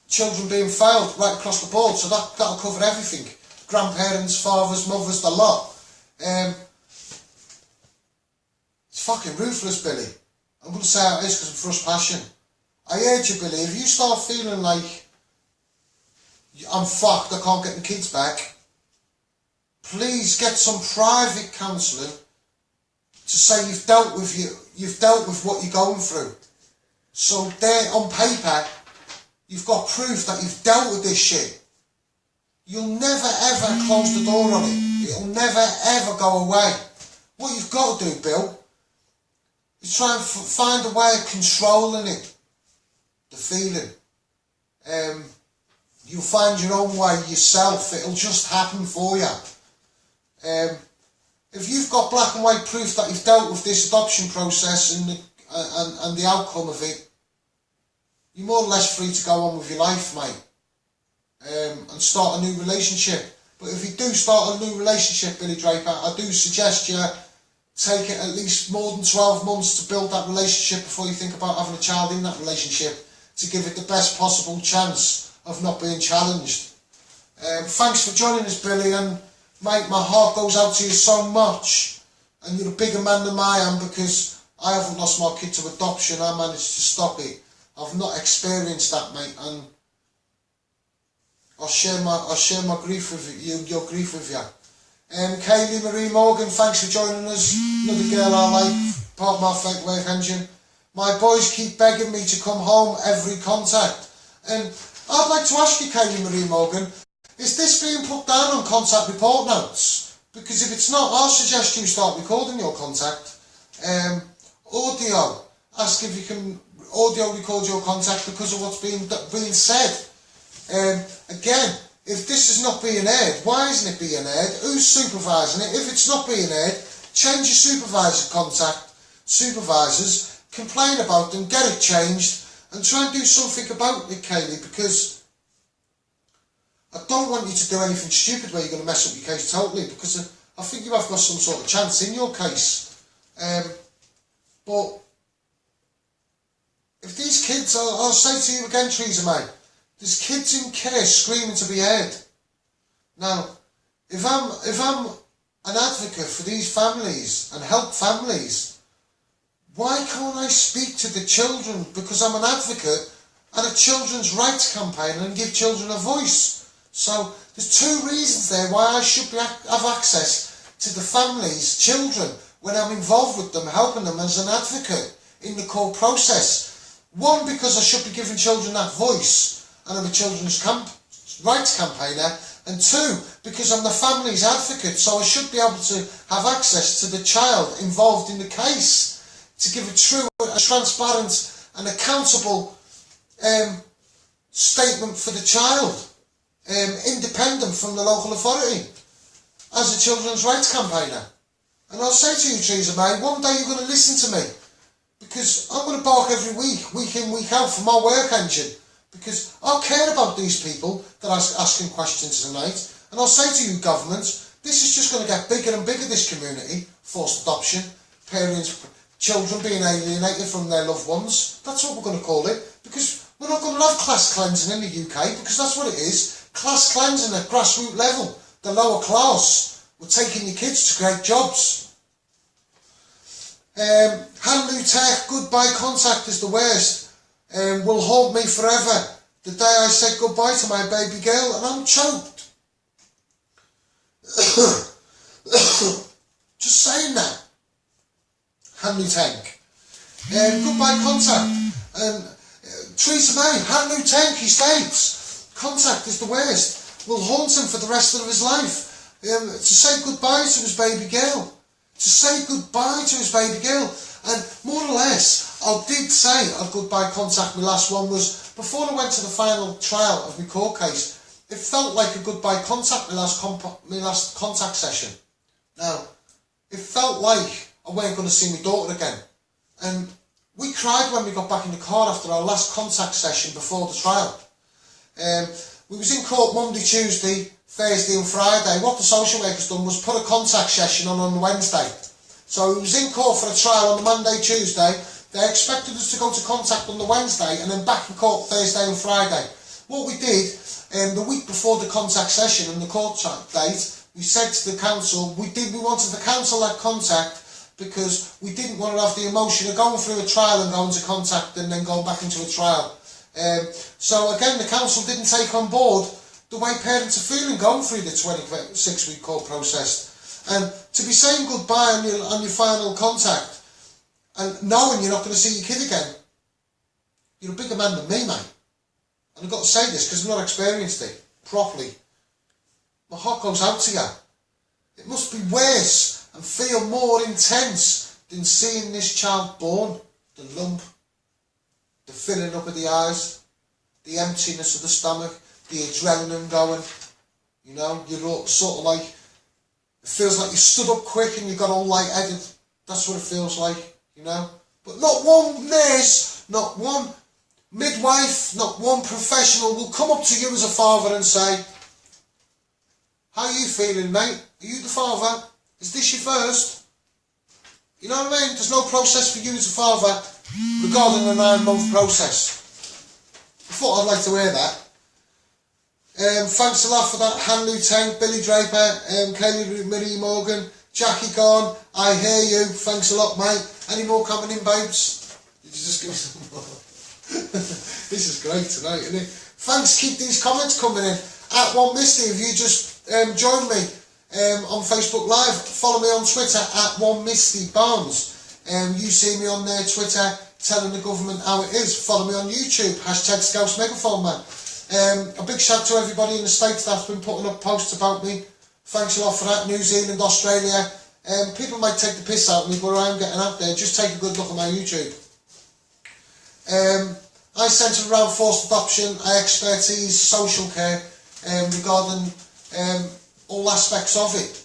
children being failed right across the board, so that'll cover everything. Grandparents, fathers, mothers, the lot. It's fucking ruthless, Billy. I'm going to say how it is because I'm first passion. I urge you, Billy, if you start feeling like I'm fucked, I can't get the kids back, please get some private counselling to say you've dealt with what you're going through. So there on paper, you've got proof that you've dealt with this shit. You'll never ever close the door on it. It'll never ever go away. What you've got to do, Bill, is try and find a way of controlling it. The feeling. You'll find your own way yourself. It'll just happen for you. If you've got black and white proof that you've dealt with this adoption process and the outcome of it, you're more or less free to go on with your life, mate. And start a new relationship. But if you do start a new relationship, Billy Draper, I do suggest you take it at least more than 12 months to build that relationship before you think about having a child in that relationship, to give it the best possible chance of not being challenged. Thanks for joining us, Billy, and mate, my heart goes out to you so much, and you're a bigger man than I am, because I haven't lost my kid to adoption. I managed to stop it. I've not experienced that, mate, and I'll share my grief with you, your grief with you. Kaylee Marie Morgan, thanks for joining us. Another girl I like, part of my fake wave engine. My boys keep begging me to come home every contact. And I'd like to ask you, Kaylee Marie Morgan, is this being put down on contact report notes? Because if it's not, I'll suggest you start recording your contact. Audio. Ask if you can audio record your contact because of what's being said. Again, if this is not being aired, why isn't it being aired? Who's supervising it? If it's not being aired, change your supervisors, complain about them, get it changed, and try and do something about it, Kaylee, because I don't want you to do anything stupid where you're going to mess up your case totally, because I think you have got some sort of chance in your case. But if these kids, I'll say to you again, Theresa May, there's kids in care screaming to be heard. Now, if I'm an advocate for these families and help families, why can't I speak to the children? Because I'm an advocate and a children's rights campaigner and give children a voice. So there's two reasons there why I should have access to the families' children when I'm involved with them, helping them as an advocate in the court process. One, because I should be giving children that voice and I'm a children's rights campaigner. And two, because I'm the family's advocate, so I should be able to have access to the child involved in the case to give a true, a transparent and accountable statement for the child, independent from the local authority, as a children's rights campaigner. And I'll say to you, Theresa May, one day you're going to listen to me, because I'm going to bark every week in, week out for my work engine, because I care about these people that are asking questions tonight. And I'll say to you, government, this is just going to get bigger and bigger, this community. Forced adoption, parents, children being alienated from their loved ones. That's what we're going to call it, because we're not going to have class cleansing in the UK, because that's what it is. Class cleansing at grassroots level. The lower class. We're taking your kids to great jobs. Handlu Tech, goodbye contact is the worst. Will haunt me forever. The day I said goodbye to my baby girl, and I'm choked. Just saying that. Handlu Tank. Goodbye contact. Theresa May, Handlu Tank, he states, contact is the worst. Will haunt him for the rest of his life. To say goodbye to his baby girl. To say goodbye to his baby girl. And more or less, I did say a goodbye contact. My last one was before I went to the final trial of my court case. It felt like a goodbye contact, my last contact session. Now, it felt like I weren't going to see my daughter again. And we cried when we got back in the car after our last contact session before the trial. We was in court Monday, Tuesday, Thursday and Friday. What the social workers done was put a contact session on the Wednesday. So we was in court for a trial on the Monday, Tuesday. They expected us to go to contact on the Wednesday and then back in court Thursday and Friday. What we did, the week before the contact session and the court date, we said to the council, we wanted to cancel that contact because we didn't want to have the emotion of going through a trial and going to contact and then going back into a trial. So again, the council didn't take on board the way parents are feeling going through the 26-week court process. And to be saying goodbye on your final contact and knowing you're not going to see your kid again, you're a bigger man than me, mate. And I've got to say this because I've not experienced it properly. My heart goes out to you. It must be worse and feel more intense than seeing this child born. The lump, the filling up of the eyes, the emptiness of the stomach, the adrenaline going. You know, you're sort of like, it feels like you stood up quick and you got all light-headed. That's what it feels like, you know. But not one nurse, not one midwife, not one professional will come up to you as a father and say, how are you feeling, mate? Are you the father? Is this your first? You know what I mean? There's no process for you as a father regarding a 9-month process. I thought I'd like to hear that. Thanks a lot for that, Handlu Tank, Billy Draper, Kaylee Marie Morgan, Jackie Gone, I hear you, thanks a lot, mate. Any more coming in, babes? Did you just give me some more? This is great tonight, isn't it? Thanks, keep these comments coming in. At One Misty, if you just joined me on Facebook Live, follow me on Twitter at One Misty Barnes. You see me on there, Twitter, telling the government how it is. Follow me on YouTube, hashtag Scouse Megaphone Man. A big shout to everybody in the States that's been putting up posts about me. Thanks a lot for that. New Zealand, Australia. People might take the piss out of me, but I am getting out there. Just take a good look at my YouTube. I centre around forced adoption, I expertise social care regarding all aspects of it.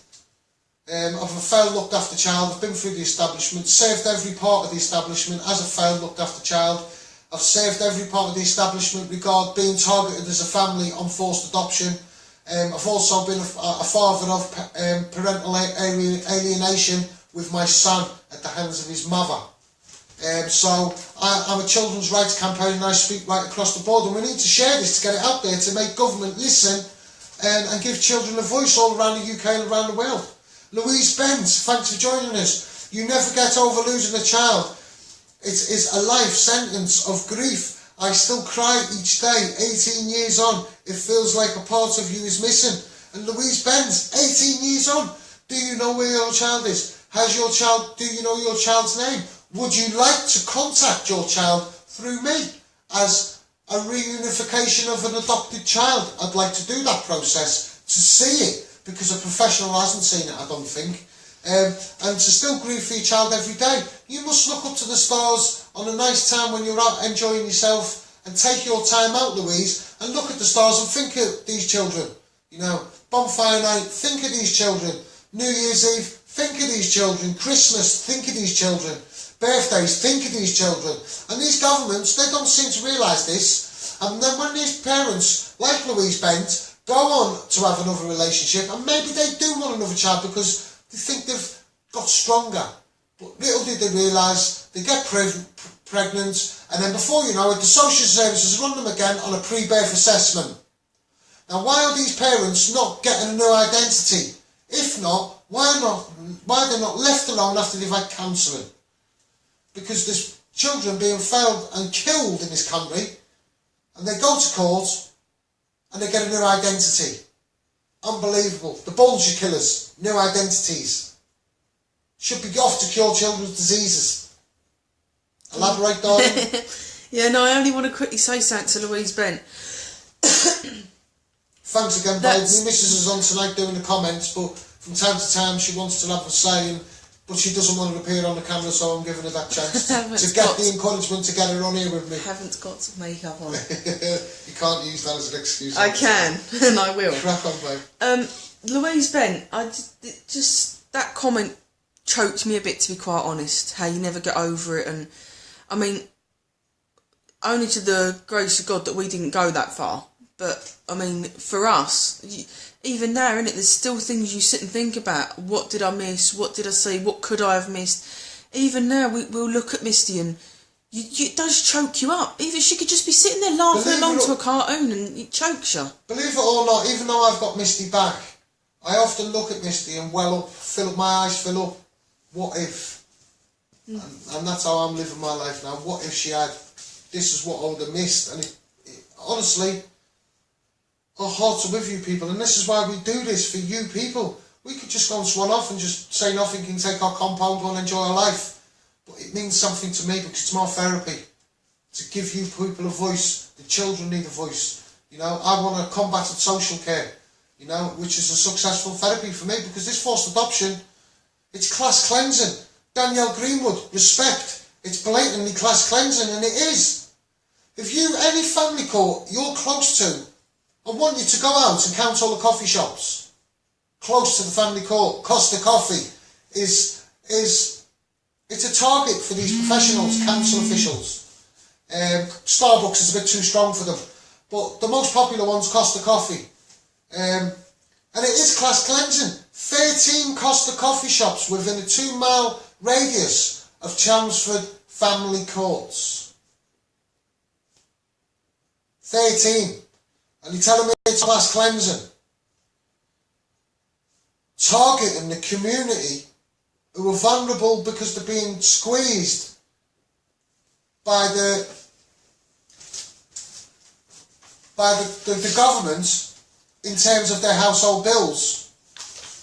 I've a failed looked after child, I've been through the establishment, served every part of the establishment as a failed looked after child. I've served every part of the establishment regarding being targeted as a family on forced adoption. I've also been a father of parental alienation with my son at the hands of his mother. So I'm a children's rights campaigner and I speak right across the board, and we need to share this to get it out there to make government listen and give children a voice all around the UK and around the world. Louise Benz, thanks for joining us. You never get over losing a child. It is a life sentence of grief. I still cry each day, 18 years on. It feels like a part of you is missing. And Louise Benz, 18 years on. Do you know where your child is? Do you know your child's name? Would you like to contact your child through me as a reunification of an adopted child? I'd like to do that process, to see it, because a professional hasn't seen it, I don't think. And to still grieve for your child every day. You must look up to the stars on a nice time when you're out enjoying yourself, and take your time out, Louise, and look at the stars and think of these children. You know, bonfire night, think of these children. New Year's Eve, think of these children. Christmas, think of these children. Birthdays, think of these children. And these governments, they don't seem to realise this. And then when these parents, like Louise Bent, go on to have another relationship, and maybe they do want another child because they think they've got stronger. But little did they realise, they get pregnant, and then before you know it, the social services run them again on a pre-birth assessment. Now, why are these parents not getting a new identity? If not, why are they not left alone after they've had counselling? Because there's children being failed and killed in this country, and they go to court and they get a new identity. Unbelievable. The Bulger killers, new identities. Should be off to cure children's diseases. Elaborate, darling. Yeah, no, I only want to quickly say something to Louise Bent. Thanks again, babe. My missus is on tonight doing the comments, but from time to time she wants to have a say, but she doesn't want to appear on the camera, so I'm giving her that chance to get the encouragement to get her on here with me. Haven't got makeup on. You can't use that as an excuse. I can, and I will. Crack on, babe. Louise Bent, just that comment choked me a bit, to be quite honest. How you never get over it, and I mean, only to the grace of God that we didn't go that far. But I mean, for us, even now, innit, there's still things you sit and think about. What did I miss? What did I see? What could I have missed? Even now, we'll look at Misty and it does choke you up. Even she could just be sitting there laughing along to a cartoon and it chokes you. Believe it or not, even though I've got Misty back, I often look at Misty and well up, my eyes fill up. What if? And that's how I'm living my life now. What if she had? This is what I would have missed. And honestly, our hearts are with you people, and this is why we do this, for you people. We could just go and swan off and just say nothing and take our compound and enjoy our life. But it means something to me because it's more therapy. To give you people a voice. The children need a voice. You know, I want to combat social care, you know, which is a successful therapy for me, because this forced adoption, it's class cleansing. Danielle Greenwood, respect. It's blatantly class cleansing, and it is. If you, any family court you're close to, I want you to go out and count all the coffee shops close to the family court. Costa Coffee is it's a target for these professionals, council officials. Starbucks is a bit too strong for them, but the most popular one's Costa Coffee, and it is class cleansing. 13 Costa Coffee shops within a 2-mile radius of Chelmsford family courts. 13. And you're telling me it's class cleansing? Targeting the community who are vulnerable because they're being squeezed by the government in terms of their household bills.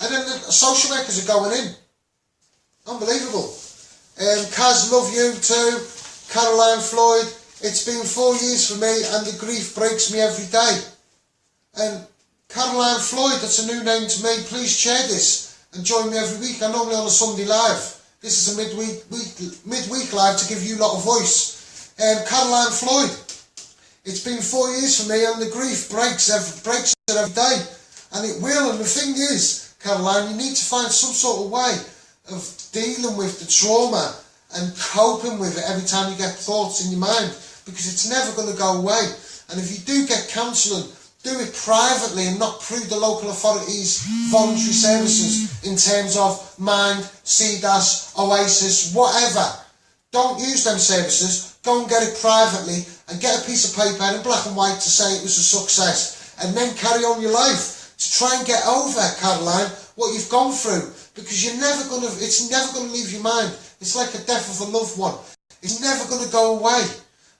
And then the social workers are going in. Unbelievable. Kaz, love you too. Caroline Floyd, it's been 4 years for me and the grief breaks me every day. And Caroline Floyd, that's a new name to me, please share this and join me every week. I'm normally on a Sunday live. This is a midweek live to give you a lot of voice. Caroline Floyd, it's been 4 years for me and the grief breaks it every day. And it will, and the thing is, Caroline, you need to find some sort of way of dealing with the trauma and coping with it every time you get thoughts in your mind, because it's never going to go away. And if you do get counselling, do it privately and not through the local authorities' voluntary services in terms of Mind, CDAS, Oasis, whatever. Don't use them services. Go and get it privately and get a piece of paper in black and white to say it was a success, and then carry on your life to try and get over, Caroline, what you've gone through, because it's never going to leave your mind. It's like a death of a loved one. It's never going to go away.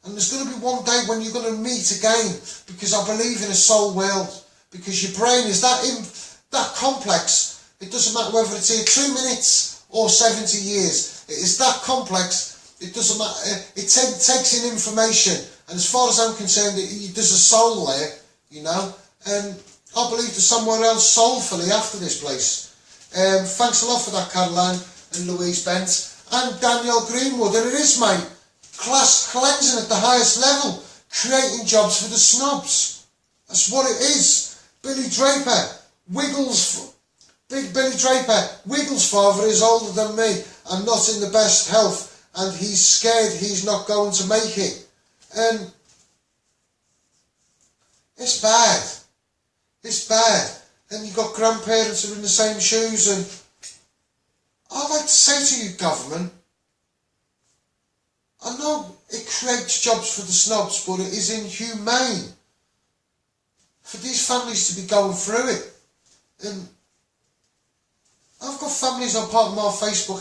And there's going to be one day when you're going to meet again, because I believe in a soul world, because your brain is that complex. It doesn't matter whether it's here 2 minutes or 70 years. It is that complex. It doesn't matter. It takes in information. And as far as I'm concerned, there's a soul there, you know. And I believe there's somewhere else soulfully after this place. Thanks a lot for that, Caroline and Louise Bent. And Danielle Greenwood. And it is, mate, class cleansing at the highest level. Creating jobs for the snobs. That's what it is. Billy Draper. Big Billy Draper. Wiggles' father is older than me and not in the best health. And he's scared he's not going to make it. And it's bad. It's bad. And you've got grandparents who are in the same shoes, and I'd like to say to you, government, I know it creates jobs for the snobs, but it is inhumane for these families to be going through it. And I've got families on part of my Facebook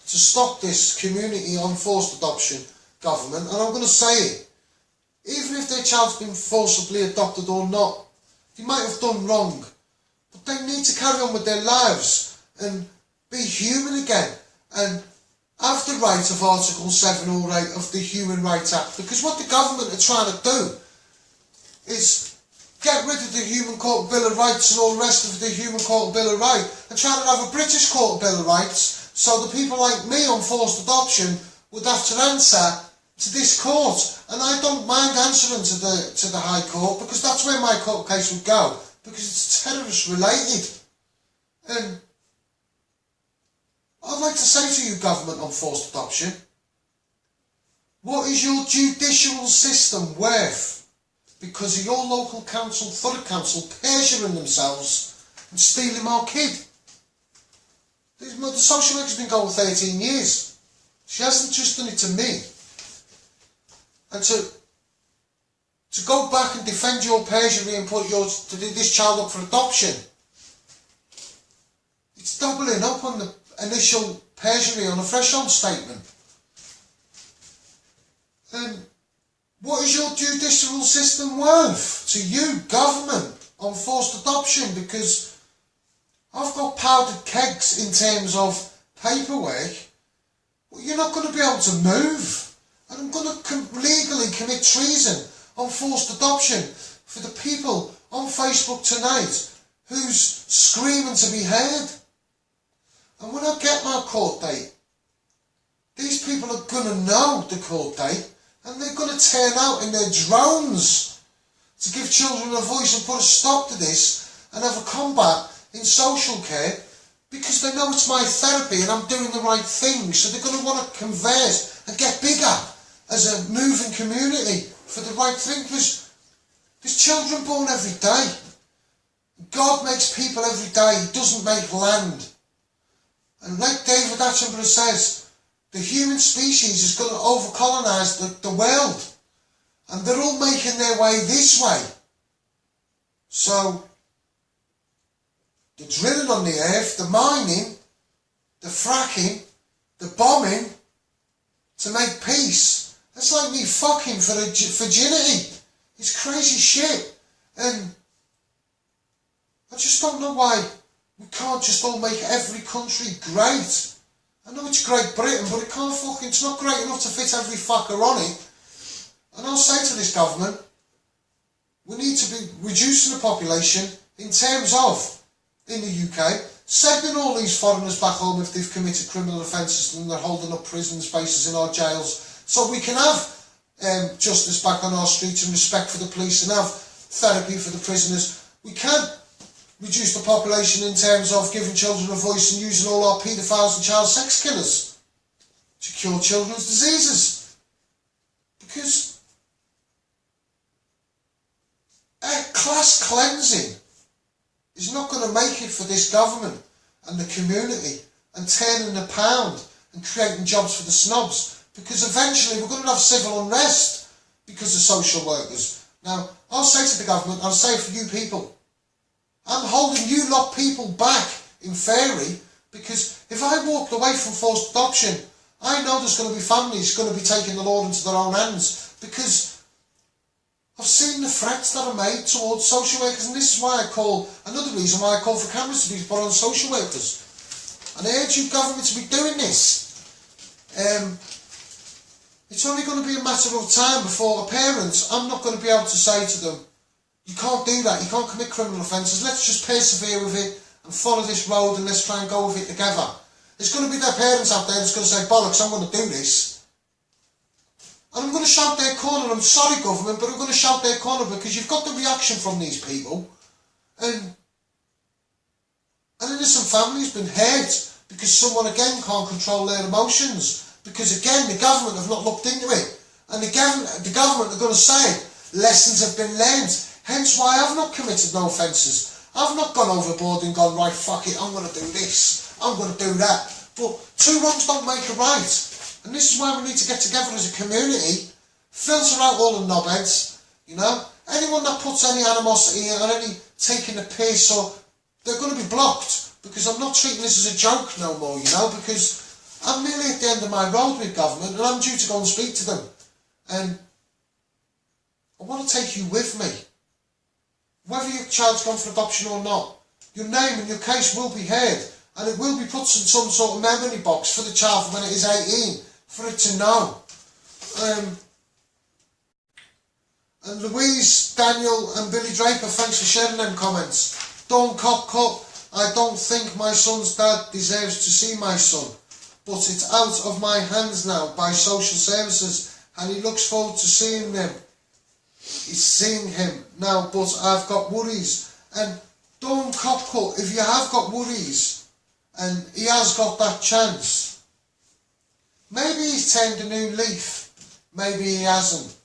to stop this community on forced adoption, government, and I'm going to say it. Even if their child's been forcibly adopted or not, they might have done wrong, but they need to carry on with their lives and be human again and have the right of Article 7 or 8 of the Human Rights Act. Because what the government are trying to do is get rid of the Human Court Bill of Rights and all the rest of the Human Court Bill of Rights and trying to have a British Court Bill of Rights, so the people like me on forced adoption would have to answer to this court. And I don't mind answering to the High Court, because that's where my court case would go, because it's terrorist related. And I'd like to say to you, government on forced adoption, what is your judicial system worth because of your local council, Thurrock Council, perjuring themselves and stealing our kid? The social worker's been going 13 years. She hasn't just done it to me. And to go back and defend your perjury and put this child up for adoption, it's doubling up on the initial perjury on a threshold statement. And what is your judicial system worth to you, government, on forced adoption? Because I've got powdered kegs in terms of paperwork, but you're not going to be able to move. And I'm going to legally commit treason on forced adoption for the people on Facebook tonight who's screaming to be heard. And when I get my court date, these people are going to know the court date, and they're going to turn out in their drones to give children a voice and put a stop to this and have a combat in social care, because they know it's my therapy and I'm doing the right thing. So they're going to want to converse and get bigger as a moving community for the right thing, because there's children born every day. God makes people every day. He doesn't make land. And like David Attenborough says, the human species is going to overcolonise the world. And they're all making their way this way. So, the drilling on the earth, the mining, the fracking, the bombing, to make peace. That's like me fucking for virginity. It's crazy shit. And I just don't know why we can't just all make every country great I know it's Great Britain, but it's not great enough to fit every fucker on it. And I'll say to this government, we need to be reducing the population in terms of, in the UK, sending all these foreigners back home if they've committed criminal offences and they're holding up prison spaces in our jails, so we can have justice back on our streets and respect for the police and have therapy for the prisoners. We can reduce the population in terms of giving children a voice and using all our paedophiles and child sex killers to cure children's diseases. Because class cleansing is not going to make it for this government and the community, and turning the pound and creating jobs for the snobs, because eventually we're going to have civil unrest because of social workers. Now, I'll say to the government, I'll say for you people, I'm holding you lot people back in theory, because if I walked away from forced adoption, I know there's going to be families going to be taking the law into their own hands, because I've seen the threats that are made towards social workers, and this is why another reason why I call for cameras to be put on social workers. And I urge you government to be doing this. It's only going to be a matter of time before a parent, I'm not going to be able to say to them, you can't do that, you can't commit criminal offences, let's just persevere with it and follow this road and let's try and go with it together. There's going to be their parents out there that's going to say, bollocks, I'm going to do this. And I'm going to shout their corner. I'm sorry, government, but I'm going to shout their corner, because you've got the reaction from these people. And an innocent family's been hurt because someone again can't control their emotions. Because again, the government have not looked into it. And the government are going to say, lessons have been learned. Hence why I've not committed no offences. I've not gone overboard and gone, right, fuck it, I'm going to do this, I'm going to do that. But two wrongs don't make a right. And this is why we need to get together as a community, filter out all the knobheads, you know. Anyone that puts any animosity or any taking the piss, or they're going to be blocked, because I'm not treating this as a joke no more, you know, because I'm nearly at the end of my road with government and I'm due to go and speak to them. And I want to take you with me. Whether your child's gone for adoption or not, your name and your case will be heard, and it will be put in some sort of memory box for the child when it is 18, for it to know. And Louise, Daniel and Billy Draper, thanks for sharing them comments. Dawn Cop Cup, I don't think my son's dad deserves to see my son, but it's out of my hands now by social services, and he looks forward to seeing them. He's seeing him now, but I've got worries. And Dawn Cop Cup, if you have got worries and he has got that chance, maybe he's turned a new leaf, maybe he hasn't.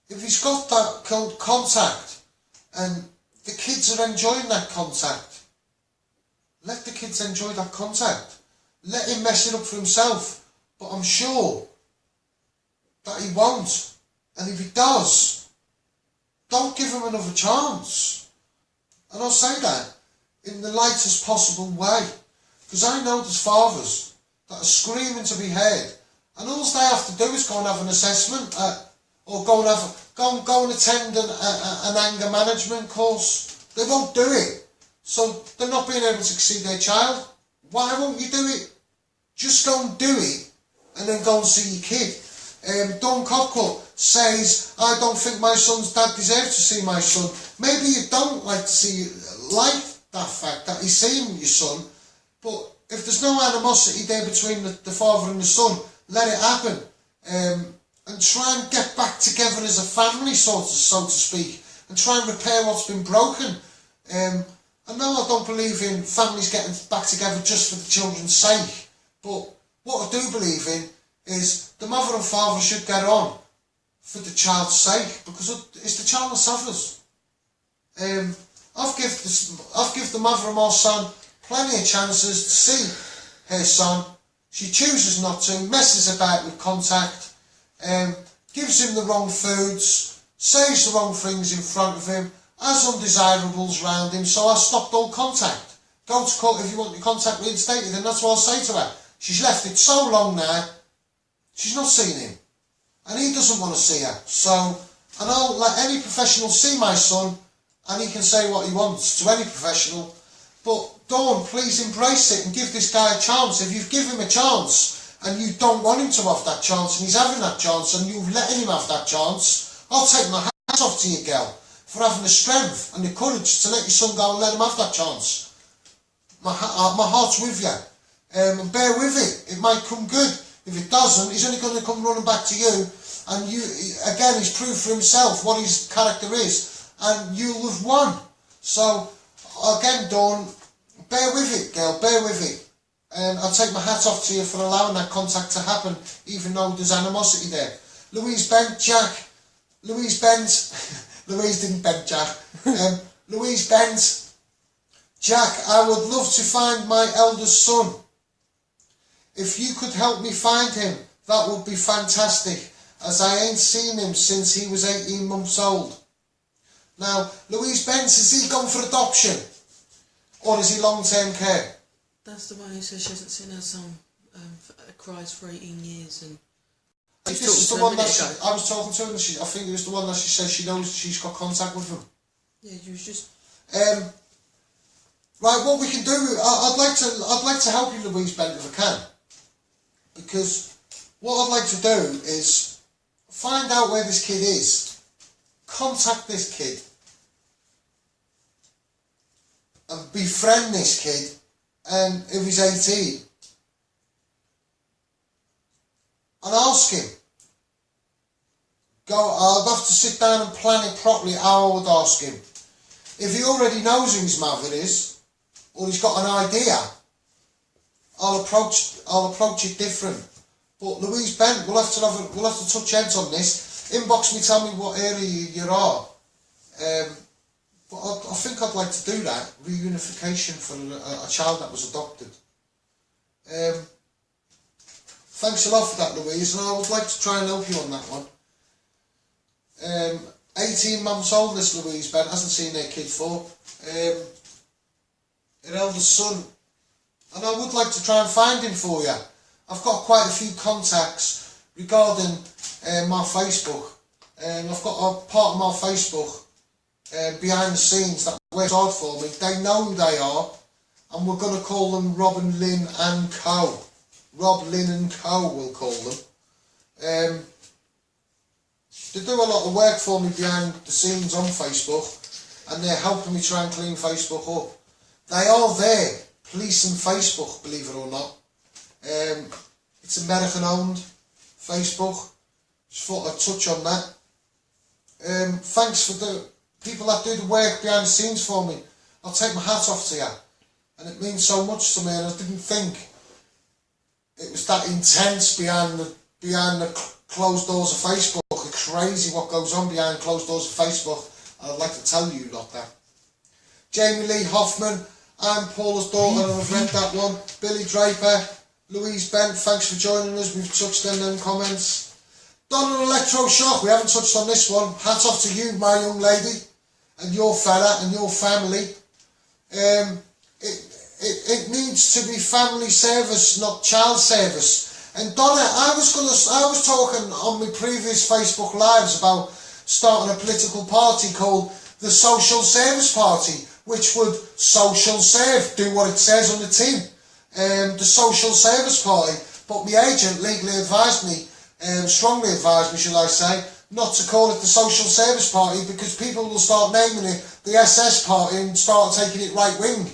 If he's got that contact and the kids are enjoying that contact, let the kids enjoy that contact. Let him mess it up for himself, but I'm sure that he won't. And if he does, don't give him another chance. And I'll say that in the lightest possible way, because I know there's fathers that are screaming to be heard, and all they have to do is go and have an assessment, or go and attend an anger management course. They won't do it, so they're not being able to see their child. Why won't you do it? Just go and do it, and then go and see your kid. Don Cockle says, I don't think my son's dad deserves to see my son. Maybe you don't like that fact that he's seeing your son, but if there's no animosity there between the father and the son, let it happen. And try and get back together as a family, so to speak, and try and repair what's been broken. I know I don't believe in families getting back together just for the children's sake, but what I do believe in is the mother and father should get on for the child's sake, because it's the child that suffers. I've given the mother of my son plenty of chances to see her son. She chooses not to, messes about with contact, gives him the wrong foods, says the wrong things in front of him, has undesirables round him, so I stopped all contact. Go to court if you want your contact reinstated, and that's what I'll say to her. She's left it so long now, she's not seen him, and he doesn't want to see her. So, and I'll let any professional see my son, and he can say what he wants to any professional, But Dawn, please embrace it and give this guy a chance. If you've given him a chance and you don't want him to have that chance and he's having that chance and you've letting him have that chance, I'll take my hat off to you, girl, for having the strength and the courage to let your son go and let him have that chance. My heart's with you. And bear with it. It might come good. If it doesn't, he's only going to come running back to you. And you, again, he's proved for himself what his character is. And you'll have won. So, again, Dawn, bear with it, girl, bear with it. And I'll take my hat off to you for allowing that contact to happen, even though there's animosity there. Louise Bent, Jack. Louise Bent. Louise didn't bend Jack. Louise Bent. Jack, I would love to find my eldest son. If you could help me find him, that would be fantastic, as I ain't seen him since he was 18 months old. Now, Louise Bent, has he gone for adoption? Or is he long-term care? That's the one who says she hasn't seen her son cries for 18 years. And This is the one that I was talking to her, and I think it was the one that she says she knows she's got contact with him. Yeah, you was just... Right, what we can do, I'd like to help you, Louise Bent, if I can. Because what I'd like to do is find out where this kid is, contact this kid, and befriend this kid, and if he's 18, and ask him. I'd have to sit down and plan it properly how I would ask him. If he already knows who his mother is, or he's got an idea, I'll approach it different. But Louise Bent, we'll have to touch heads on this. Inbox me, tell me what area you are. But I think I'd like to do that, reunification for a child that was adopted. Thanks a lot for that, Louise, and I would like to try and help you on that one. 18 months old, this Louise Bent, hasn't seen her kid for. Her eldest son. And I would like to try and find him for you. I've got quite a few contacts regarding my Facebook. I've got a part of my Facebook behind the scenes that works hard for me. They know who they are, and we're going to call them Rob and Lynn and Co. Rob, Lynn and Co. we'll call them. They do a lot of work for me behind the scenes on Facebook, and they're helping me try and clean Facebook up. They are there, policing Facebook, believe it or not. It's American owned, Facebook. Just thought I'd touch on that. Thanks for the people that do the work behind the scenes for me. I'll take my hat off to you. And it means so much to me, and I didn't think it was that intense behind the closed doors of Facebook. It's crazy what goes on behind closed doors of Facebook. I'd like to tell you lot that. Jamie Lee Hoffman, I'm Paula's daughter, and I've read that one. Billy Draper, Louise Bent, thanks for joining us. We've touched on them comments. Donna Electroshock, we haven't touched on this one. Hats off to you, my young lady, and your fella and your family. It needs to be family service, not child service. And Donna, I was talking on my previous Facebook Lives about starting a political party called the Social Service Party, which would social serve, do what it says on the tin. The Social Service Party. But my agent legally advised me, strongly advised me, shall I say, not to call it the Social Service Party, because people will start naming it the SS Party and start taking it right wing.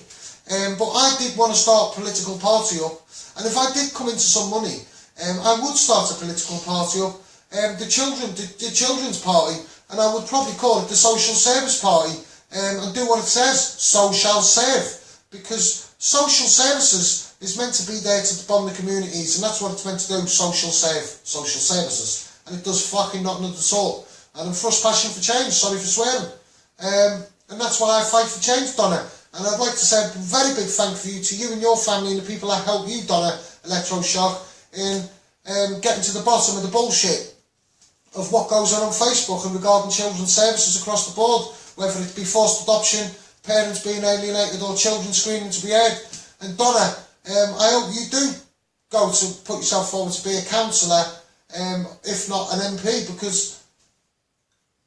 But I did want to start a political party up, and if I did come into some money, I would start a political party up, the Children's Party, and I would probably call it the Social Service Party, and do what it says, so shall serve, because social services is meant to be there to bond the communities, and that's what it's meant to do, social services, and it does fucking nothing of the sort. And I'm thrust passion for change, sorry for swearing, and that's why I fight for change, Donna. And I'd like to say a very big thank you to you and your family and the people that helped you, Donna Electroshock, in getting to the bottom of the bullshit of what goes on Facebook and regarding children's services across the board, whether it be forced adoption, parents being alienated, or children screaming to be heard. And Donna, I hope you do go to put yourself forward to be a councillor, if not an MP, because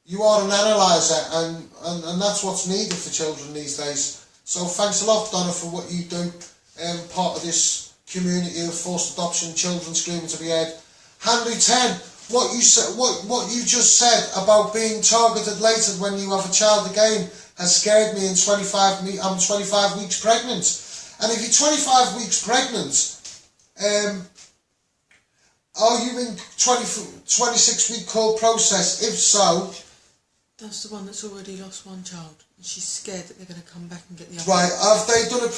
you are an analyser, and that's what's needed for children these days. So thanks a lot, Donna, for what you do. Part of this community of forced adoption, children screaming to be heard. Hanley 10, what you said, what you just said about being targeted later when you have a child again has scared me. I'm 25 weeks pregnant, and if you're 25 weeks pregnant, are you in 26-week call process? If so, that's the one that's already lost one child. And she's scared that they're going to come back and get the other. Right, have they done a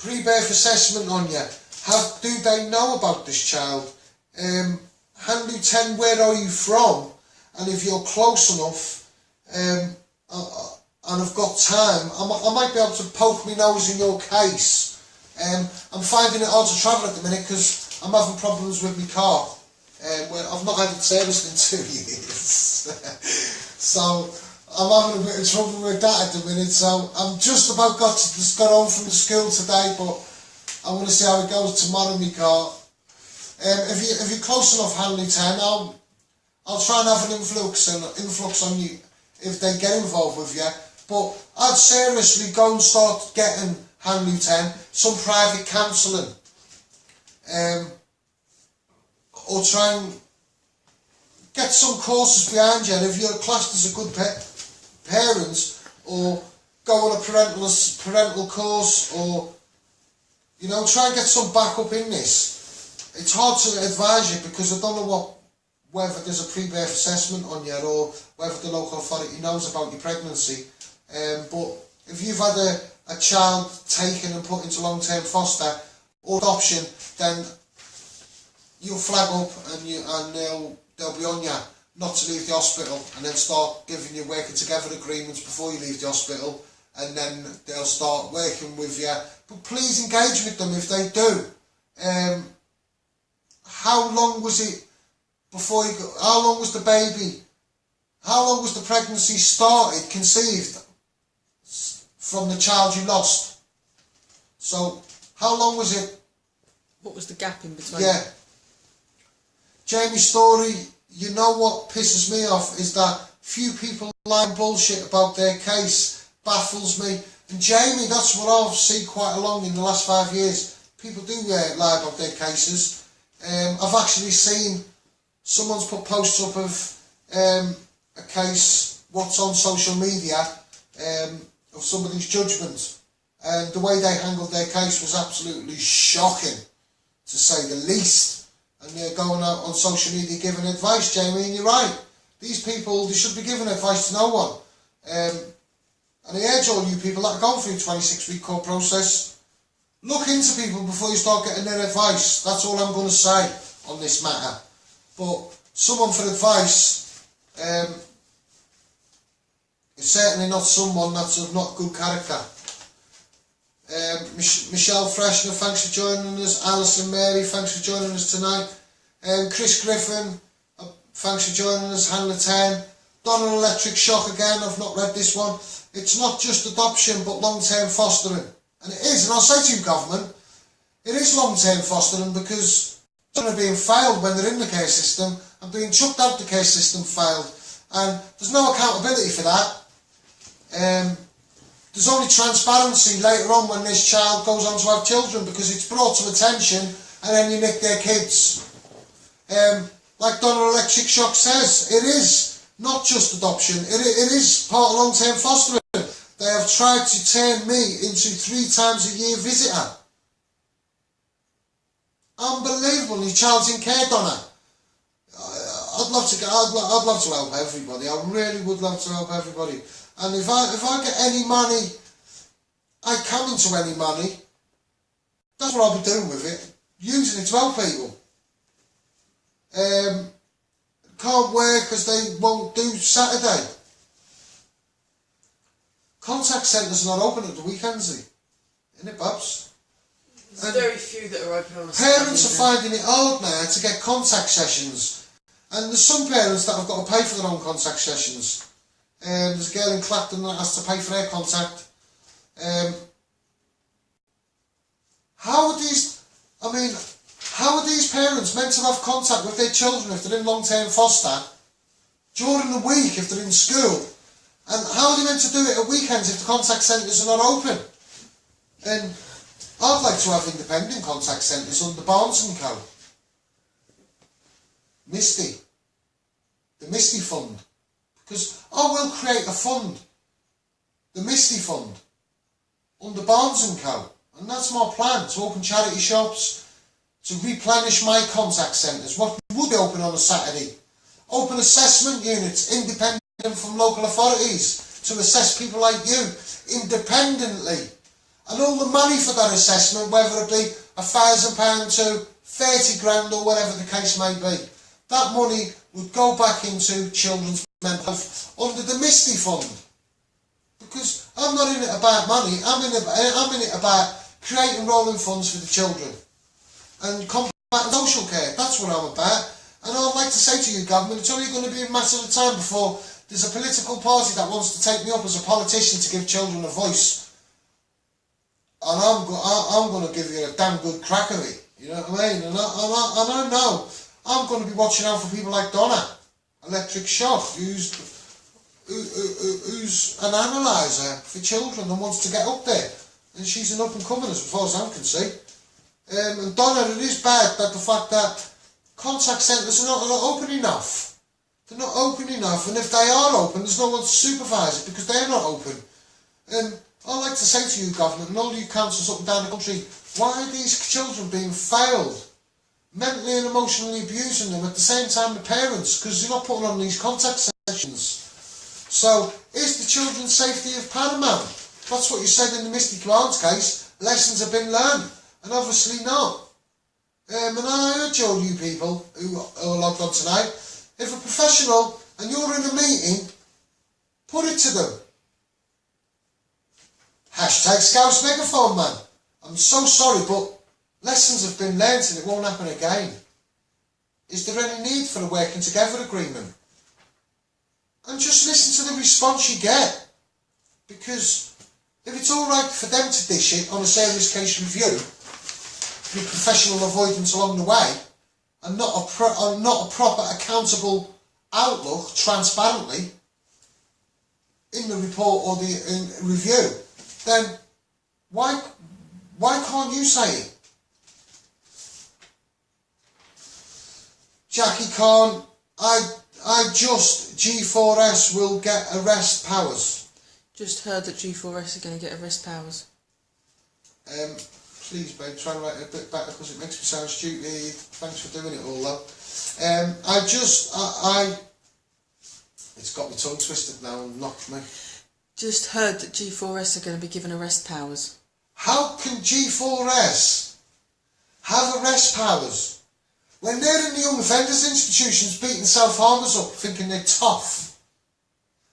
pre-birth assessment on you? Do they know about this child? Hanley 10, where are you from? And if you're close enough, and I've got time, I might be able to poke my nose in your case. I'm finding it hard to travel at the minute because I'm having problems with my car. Where I've not had it serviced in 2 years. So I'm having a bit of trouble with that at the minute. So I'm just about got home from the school today, but I want to see how it goes tomorrow in my car. If you're close enough, Hanley 10, I'll try and have an influx on you if they get involved with you. But I'd seriously go and start getting, Hanley 10, some private counselling. Or try and get some courses behind you. And if you're classed as a good parent, or go on a parental course, or try and get some backup in this. It's hard to advise you because I don't know whether there's a pre-birth assessment on you or whether the local authority knows about your pregnancy. But if you've had a child taken and put into long-term foster or adoption, then you'll flag up and they'll be on you not to leave the hospital, and then start giving you working together agreements before you leave the hospital, and then they'll start working with you. But please engage with them if they do. How long was it before you got, how long was the baby, how long was the pregnancy conceived from the child you lost? So how long was it? What was the gap in between? Yeah. Jamie's story, you know what pisses me off is that few people lie bullshit about their case. Baffles me. And Jamie, that's what I've seen quite along in the last 5 years. People do lie about their cases. I've actually seen someone's put posts up of a case, what's on social media, of somebody's judgment. And the way they handled their case was absolutely shocking, to say the least. And they're going out on social media giving advice, Jamie, and you're right. These people, they should be giving advice to no one. And I urge all you people that are going through 26-week court process, look into people before you start getting their advice. That's all I'm going to say on this matter. But someone for advice is certainly not someone that's of not good character. Michelle Freshner, thanks for joining us. Alison Mary, thanks for joining us tonight. Chris Griffin, thanks for joining us. Handler 10. Donald Electric Shock again, I've not read this one. It's not just adoption but long-term fostering. And it is, and I'll say to you, government, it is long-term fostering because children are being failed when they're in the care system and being chucked out the care system failed. And there's no accountability for that. There's only transparency later on when this child goes on to have children because it's brought to attention and then you nick their kids. Like Donald Electric Shock says, it is not just adoption, it is part of long-term fostering. They have tried to turn me into 3 times a year visitor. Unbelievable, your child's in care, Donna. I'd love to help everybody. I really would love to help everybody. And if I get any money, I come into any money, that's what I'll be doing with it. Using it to help people. Can't work because they won't do Saturday. Contact centres are not open at the weekends, isn't it, Babs? There's very few that are open on a Parents are finding it hard now to get contact sessions. And there's some parents that have got to pay for their own contact sessions. There's a girl in Clapton that has to pay for their contact. How are these parents meant to have contact with their children if they're in long-term foster during the week if they're in school? And how are they meant to do it at weekends if the contact centres are not open? And I'd like to have independent contact centres under Barnes and Co. Misty. The Misty Fund. Because I will create a fund. The Misty Fund. Under Barnes and Co. And that's my plan, to open charity shops, to replenish my contact centres. What would be open on a Saturday? Open assessment units, independent from local authorities, to assess people like you, independently. And all the money for that assessment, whether it be £1,000 to 30 grand or whatever the case may be, that money would go back into children's mental health under the Misty Fund. Because I'm not in it about money, I'm in it about creating rolling funds for the children and combating social care. That's what I'm about. And I'd like to say to you, government, it's only going to be a matter of time before there's a political party that wants to take me up as a politician to give children a voice. And I'm going to give you a damn good crack of it. You know what I mean? And I know I'm going to be watching out for people like Donna, Electric Shock, who's an analyser for children and wants to get up there. And she's an up-and-comer as far as I can see. And Donna, it is bad that the fact that contact centres are not open enough. They're not open enough, and if they are open, there's no one to supervise it because they're not open. And I'd like to say to you, government, and all you councils up and down the country, why are these children being failed? Mentally and emotionally abusing them at the same time the parents, because they're not putting on these contact sessions. So, is the children's safety of paramount? That's what you said in the Misty Barnes case. Lessons have been learned, and obviously not. And I urge all you people who are logged on tonight, if a professional and you're in a meeting, put it to them. Hashtag Scouse Megaphone Man. I'm so sorry, but lessons have been learnt and it won't happen again. Is there any need for a working together agreement? And just listen to the response you get. Because if it's alright for them to dish it on a serious case review, with professional avoidance along the way, and not a proper accountable outlook transparently in the report or the review, then why can't you say it? Jackie Khan, G4S will get arrest powers. Just heard that G4S are going to get arrest powers. Please, babe, try and write it a bit better because it makes me sound stupid. Thanks for doing it all, though. It's got my tongue twisted now and knocked me. Just heard that G4S are going to be given arrest powers. How can G4S have arrest powers when they're in the young offenders institutions beating self-harmers up thinking they're tough?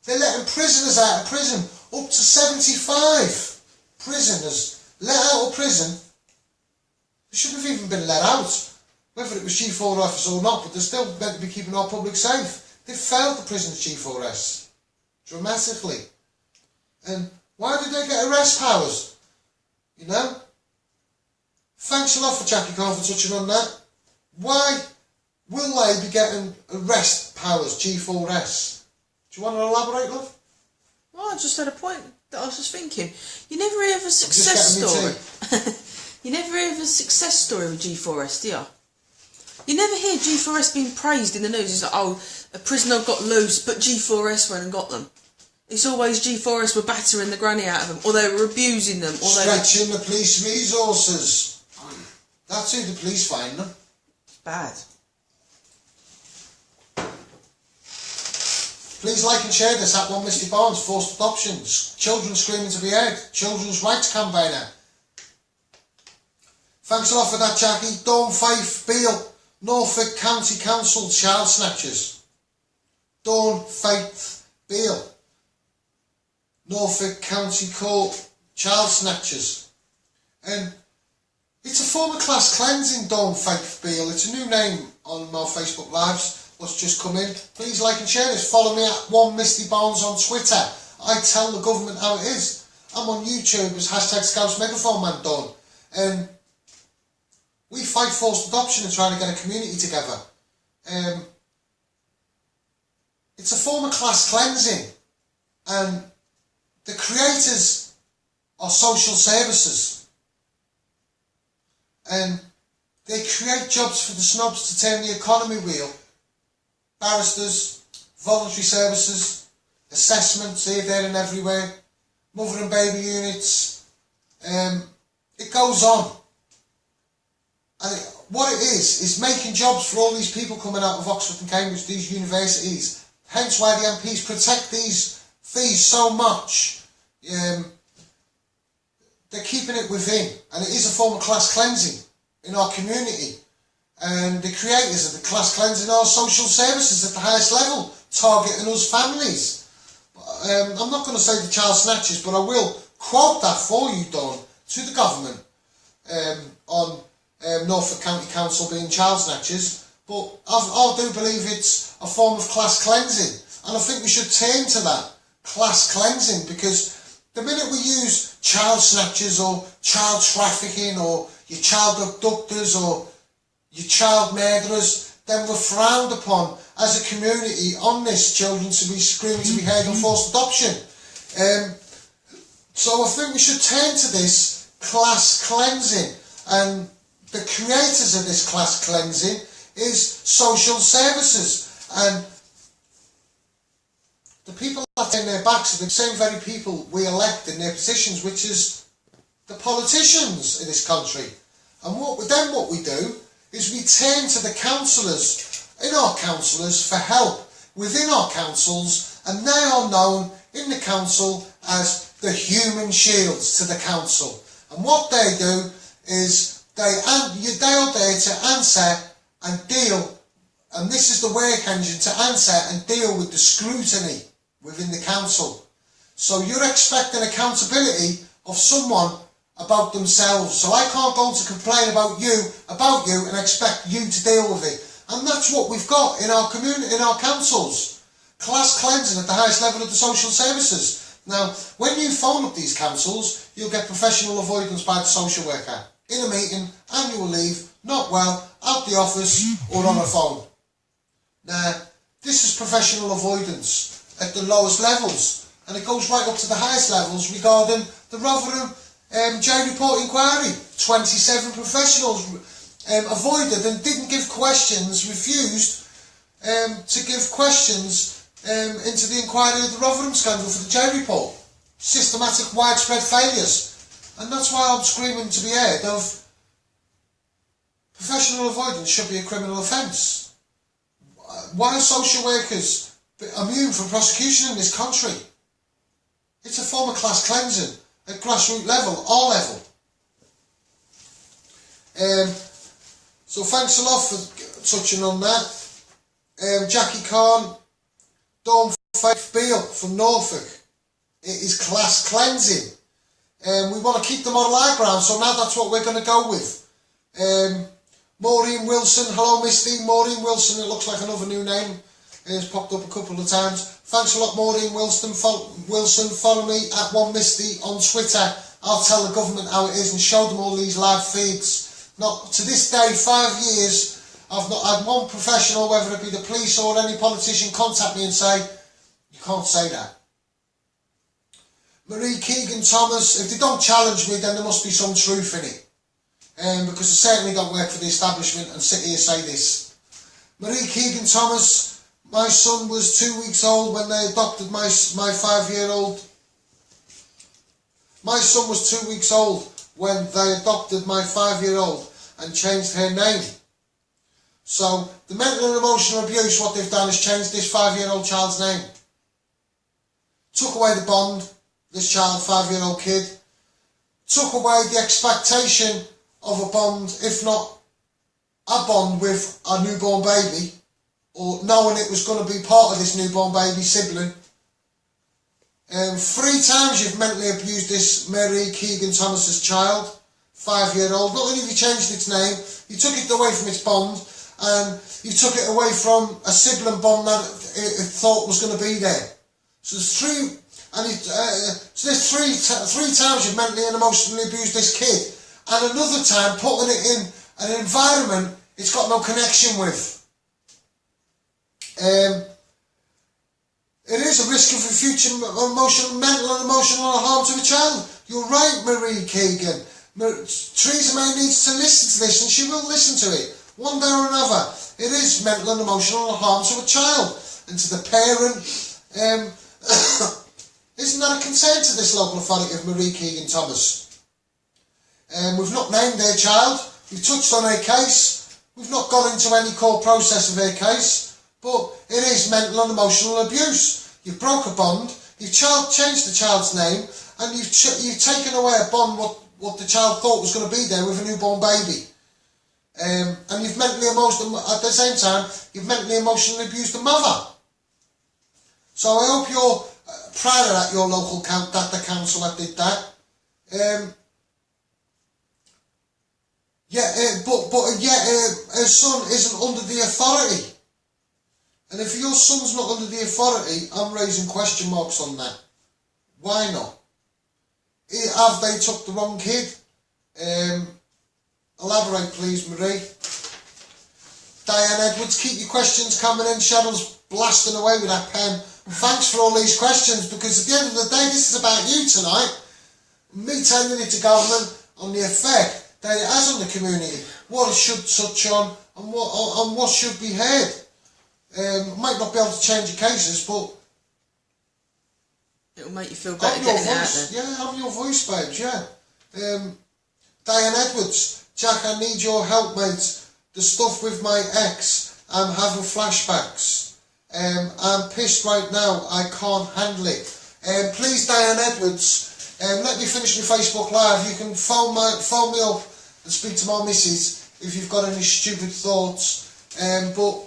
They're letting prisoners out of prison, up to 75 prisoners let out of prison. They shouldn't have even been let out, whether it was G4S or not, but they're still meant to be keeping our public safe. They've failed the prison's G4S dramatically. And why did they get arrest powers? You know? Thanks a lot for Jackie Khan for touching on that. Why will they be getting arrest powers, G4S? Do you want to elaborate, love? Well, I just had a point that I was just thinking. You never hear of a success story. You never hear of a success story with G4S, do you? You never hear G4S being praised in the news. It's like, oh, a prisoner got loose, but G4S went and got them. It's always G4S were battering the granny out of them, or they were abusing them, or stretching the police resources. That's who the police find them. It's bad. Please like and share this at One Misty Barnes, forced adoptions, children screaming to be heard, children's rights campaigner. Thanks a lot for that, Jackie. Dawn Faith Beale, Norfolk County Council Child Snatchers. Dawn Faith Beale, Norfolk County Court Child Snatchers. And it's a form of class cleansing, Dawn Faith Beale. It's a new name on my Facebook Lives. What's just come in. Please like and share this. Follow me at One Misty Barnes on Twitter. I tell the government how it is. I'm on YouTube as hashtag Scouse Megaphone Man Dawn. And we fight forced adoption and trying to get a community together. It's a form of class cleansing. And the creators are social services. and they create jobs for the snobs to turn the economy wheel. Barristers, voluntary services, assessments here, there and everywhere, mother and baby units, it goes on. And what it is making jobs for all these people coming out of Oxford and Cambridge, these universities. Hence why the MPs protect these fees so much. They're keeping it within, and it is a form of class cleansing in our community. And the creators of the class cleansing are social services at the highest level, targeting us families. I'm not going to say the child snatchers, but I will quote that for you, Dawn, to the government on Norfolk County Council being child snatchers. But I do believe it's a form of class cleansing, and I think we should turn to that class cleansing, because the minute we use child snatchers or child trafficking or your child abductors or your child murderers, then we're frowned upon as a community on this, children to be screamed to be heard on forced adoption. So I think we should turn to this class cleansing, and the creators of this class cleansing is social services, and the people that turn their backs are the same very people we elect in their positions, which is the politicians in this country. And what we do is we turn to the councillors in our councillors for help within our councils, and they are known in the council as the human shields to the council. And what they do is they are there to answer and deal, and this is the work engine, to answer and deal with the scrutiny within the council. So you're expecting accountability of someone about themselves. So I can't go to complain about you and expect you to deal with it. And that's what we've got in our community, in our councils. Class cleansing at the highest level of the social services. Now, when you phone up these councils, you'll get professional avoidance by the social worker. In a meeting, annual leave, not well, out the office or on a phone. Now, this is professional avoidance at the lowest levels, and it goes right up to the highest levels regarding the Rotherham J report inquiry. 27 professionals avoided and didn't give questions, refused to give questions into the inquiry of the Rotherham scandal for the J report. Systematic widespread failures. And that's why I'm screaming to be heard of professional avoidance should be a criminal offence. Why are social workers immune from prosecution in this country? It's a form of class cleansing at grassroots level, all level. So thanks a lot for touching on that. Jackie Khan, Dawn Faith Beale from Norfolk. It is class cleansing. We want to keep the model high ground, so now that's what we're going to go with. Maureen Wilson, hello Misty. Maureen Wilson, it looks like another new name. It's popped up a couple of times. Thanks a lot, Maureen Wilson. Follow me at @1misty on Twitter. I'll tell the government how it is and show them all these live feeds. Not to this day, 5 years, I've not had one professional, whether it be the police or any politician, contact me and say, you can't say that. Marie Keegan Thomas, if they don't challenge me, then there must be some truth in it. Because I certainly don't work for the establishment and sit here say this. Marie Keegan Thomas, my son was 2 weeks old when they adopted my 5-year-old. My son was 2 weeks old when they adopted my 5-year-old and changed her name. So the mental and emotional abuse, what they've done is changed this 5-year-old child's name. Took away the bond, this child, 5-year-old kid. Took away the expectation of a bond, if not a bond with a newborn baby, or knowing it was going to be part of this newborn baby sibling. 3 times you've mentally abused this Mary Keegan Thomas's child, 5-year-old. Not only have you changed its name, you took it away from its bond, and you took it away from a sibling bond that it thought was going to be there. So there's three times you've mentally and emotionally abused this kid, and another time putting it in an environment it's got no connection with. It is a risk of future mental and emotional harm to a child. You're right, Marie Keegan. Theresa May needs to listen to this, and she will listen to it one day or another. It is mental and emotional harm to a child and to the parent. Isn't that a concern to this local authority of Marie Keegan Thomas? We've not named their child. We've touched on her case. We've not gone into any court process of her case. But it is mental and emotional abuse. You've broke a bond. You've changed the child's name, and you've taken away a bond what the child thought was going to be there with a newborn baby. And you've mentally emotionally, at the same time, you've mentally emotionally abused the mother. So I hope you're proud of that, your local the council that did that. But yet her son isn't under the authority. And if your son's not under the authority, I'm raising question marks on that. Why not? Have they took the wrong kid? Elaborate, please, Marie. Diane Edwards, keep your questions coming in. Cheryl's blasting away with that pen. Thanks for all these questions, because at the end of the day, this is about you tonight. Me telling it to government on the effect that it has on the community, what it should touch on, and what should be heard. Might not be able to change your cases, but it'll make you feel better I'm your getting it out voice. there. Yeah, I'm your voice, babes. Yeah. Diane Edwards, Jack, I need your help, mate. The stuff with my ex, I'm having flashbacks. I'm pissed right now. I can't handle it. Please, Diane Edwards, let me finish my Facebook Live. You can phone me up and speak to my missus if you've got any stupid thoughts. But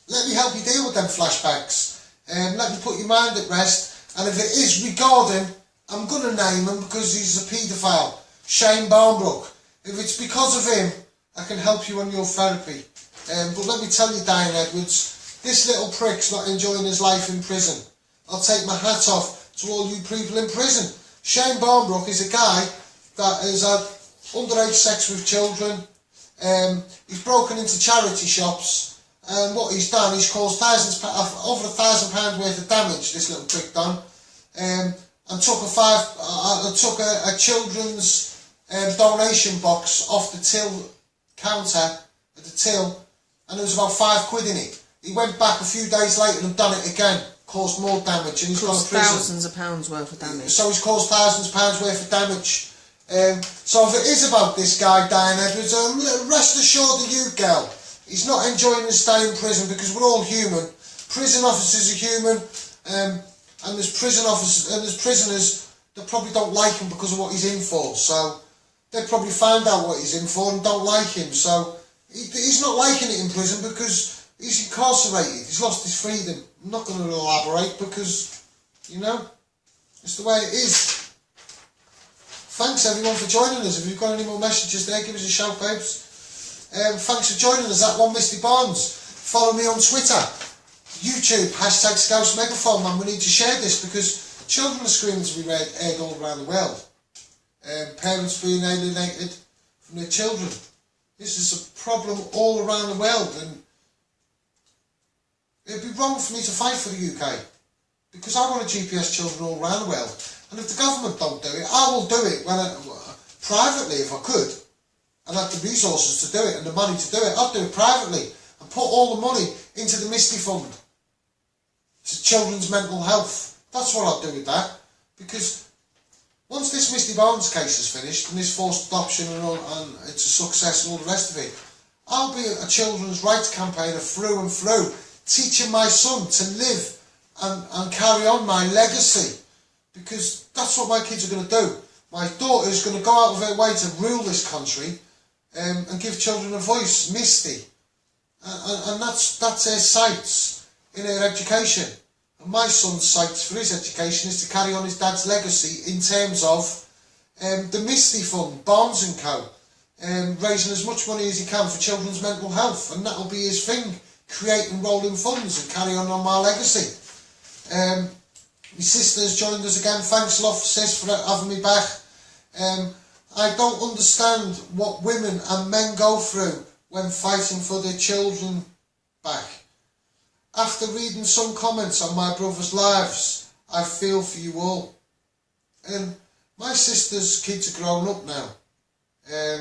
let me help you deal with them flashbacks. Let me put your mind at rest. And if it is regarding, I'm going to name him because he's a paedophile, Shane Barnbrook. If it's because of him, I can help you on your therapy. But let me tell you, Diane Edwards, this little prick's not enjoying his life in prison. I'll take my hat off to all you people in prison. Shane Barnbrook is a guy that has had underage sex with children. He's broken into charity shops. And what he's done, he's caused over £1,000 worth of damage, this little prick done. And took a children's donation box off the till counter at the till, and there was about £5 in it. He went back a few days later and done it again, caused more damage, and he's gone to prison. Thousands of pounds worth of damage. So he's caused thousands of pounds worth of damage. So if it is about this guy, Diane Edwards, rest assured that you, girl, he's not enjoying his stay in prison, because we're all human. Prison officers are human, and there's prisoners that probably don't like him because of what he's in for. So they probably found out what he's in for and don't like him. So he's not liking it in prison because he's incarcerated. He's lost his freedom. I'm not going to elaborate because, you know, it's the way it is. Thanks everyone for joining us. If you've got any more messages there, give us a shout, babes. Thanks for joining us at One Misty Barnes. Follow me on Twitter, YouTube, #ScousMegaphone, man. We need to share this because children are screaming to be aired all around the world. Parents being alienated from their children. This is a problem all around the world, and it'd be wrong for me to fight for the UK because I want to GPS children all around the world. And if the government don't do it, I will do it privately if I could. And have the resources to do it and the money to do it. I'd do it privately and put all the money into the Misty Fund to children's mental health. That's what I'd do with that, because once this Misty Barnes case is finished and this forced adoption and it's a success and all the rest of it, I'll be a children's rights campaigner through and through, teaching my son to live and carry on my legacy, because that's what my kids are going to do. My daughter is going to go out of her way to rule this country and give children a voice, Misty. And that's her sights in her education. And my son's sights for his education is to carry on his dad's legacy in terms of the Misty Fund, Barnes & Co, raising as much money as he can for children's mental health, and that'll be his thing, creating rolling funds and carry on my legacy. My sister's joined us again. Thanks a lot, sis, for having me back. I don't understand what women and men go through when fighting for their children back. After reading some comments on my brother's lives, I feel for you all. And my sister's kids are grown up now.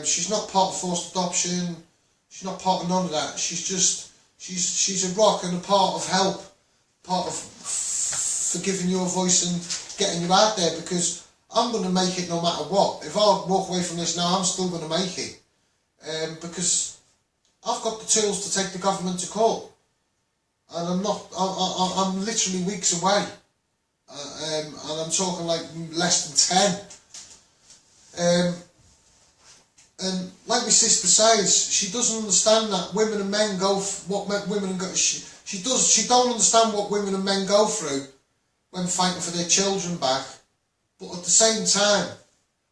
She's not part of forced adoption. She's not part of none of that. She's just, she's a rock and a part of help, part of for giving you a voice and getting you out there, because I'm going to make it no matter what. If I walk away from this now, I'm still going to make it, because I've got the tools to take the government to court, and I'm literally weeks away, and I'm talking like less than 10. And like my sister says, she doesn't understand that women and men go she don't understand what women and men go through when fighting for their children back. But at the same time,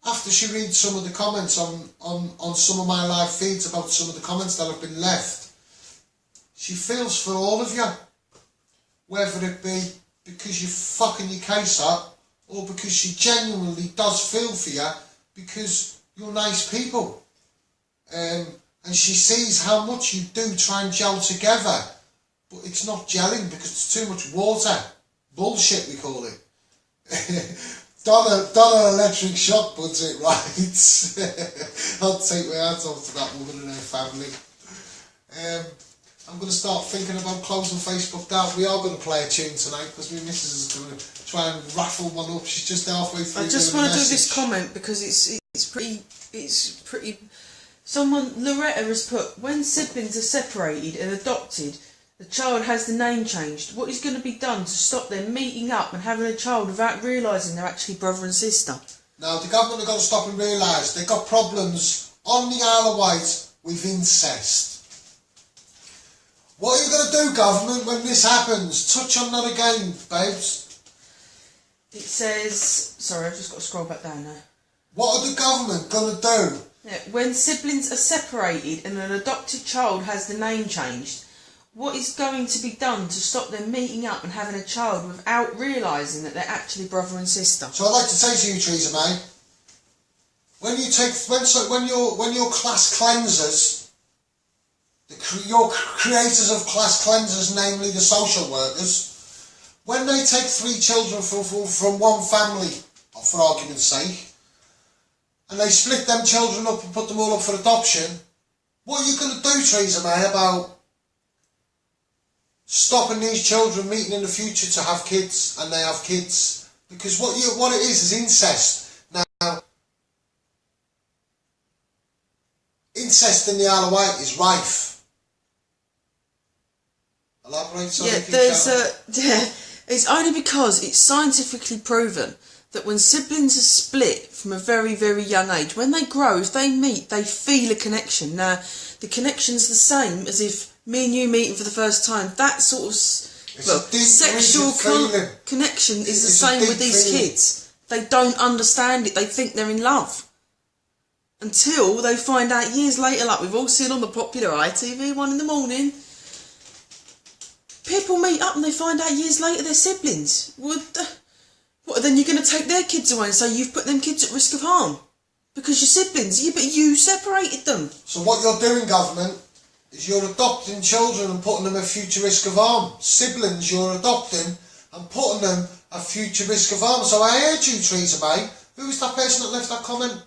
after she reads some of the comments on some of my live feeds about some of the comments that have been left, she feels for all of you, whether it be because you're fucking your case up, or because she genuinely does feel for you because you're nice people. And she sees how much you do try and gel together, but it's not gelling because it's too much water. Bullshit, we call it. Donna Electric Shock puts it right. I'll take my hands off to that woman and her family. I'm going to start thinking about closing Facebook down. We are going to play a tune tonight because my missus is going to try and raffle one up. She's just halfway through. I just want to do this comment because it's pretty. Someone, Loretta, has put, when siblings are separated and adopted, the child has the name changed. What is going to be done to stop them meeting up and having a child without realising they're actually brother and sister? Now, the government have got to stop and realise they've got problems on the Isle of Wight with incest. What are you going to do, government, when this happens? Touch on that again, babes. It says... Sorry, I've just got to scroll back down now. What are the government going to do? Yeah, when siblings are separated and an adopted child has the name changed, what is going to be done to stop them meeting up and having a child without realising that they're actually brother and sister? So I'd like to say to you, Theresa May, when your class cleansers, your creators of class cleansers, namely the social workers, when they take 3 children from one family, for argument's sake, and they split them children up and put them all up for adoption, what are you going to do, Theresa May, about stopping these children meeting in the future to have kids, and they have kids? Because what it is incest. Now, incest in the Isle of Wight is rife. Elaborate, sorry. It's only because it's scientifically proven that when siblings are split from a very, very young age, when they grow, if they meet, they feel a connection. Now, the connection's the same as if me and you meeting for the first time. That sort of sexual connection is the same with these kids. They don't understand it. They think they're in love. Until they find out years later, like we've all seen on the popular ITV1 in the morning, people meet up and they find out years later they're siblings. What, then you're going to take their kids away and say you've put them kids at risk of harm? Because you're siblings, yeah, but you separated them. So what you're doing, government, is you're adopting children and putting them at future risk of harm. Siblings you're adopting and putting them at future risk of harm. So I heard you, Theresa May. Who was that person that left that comment?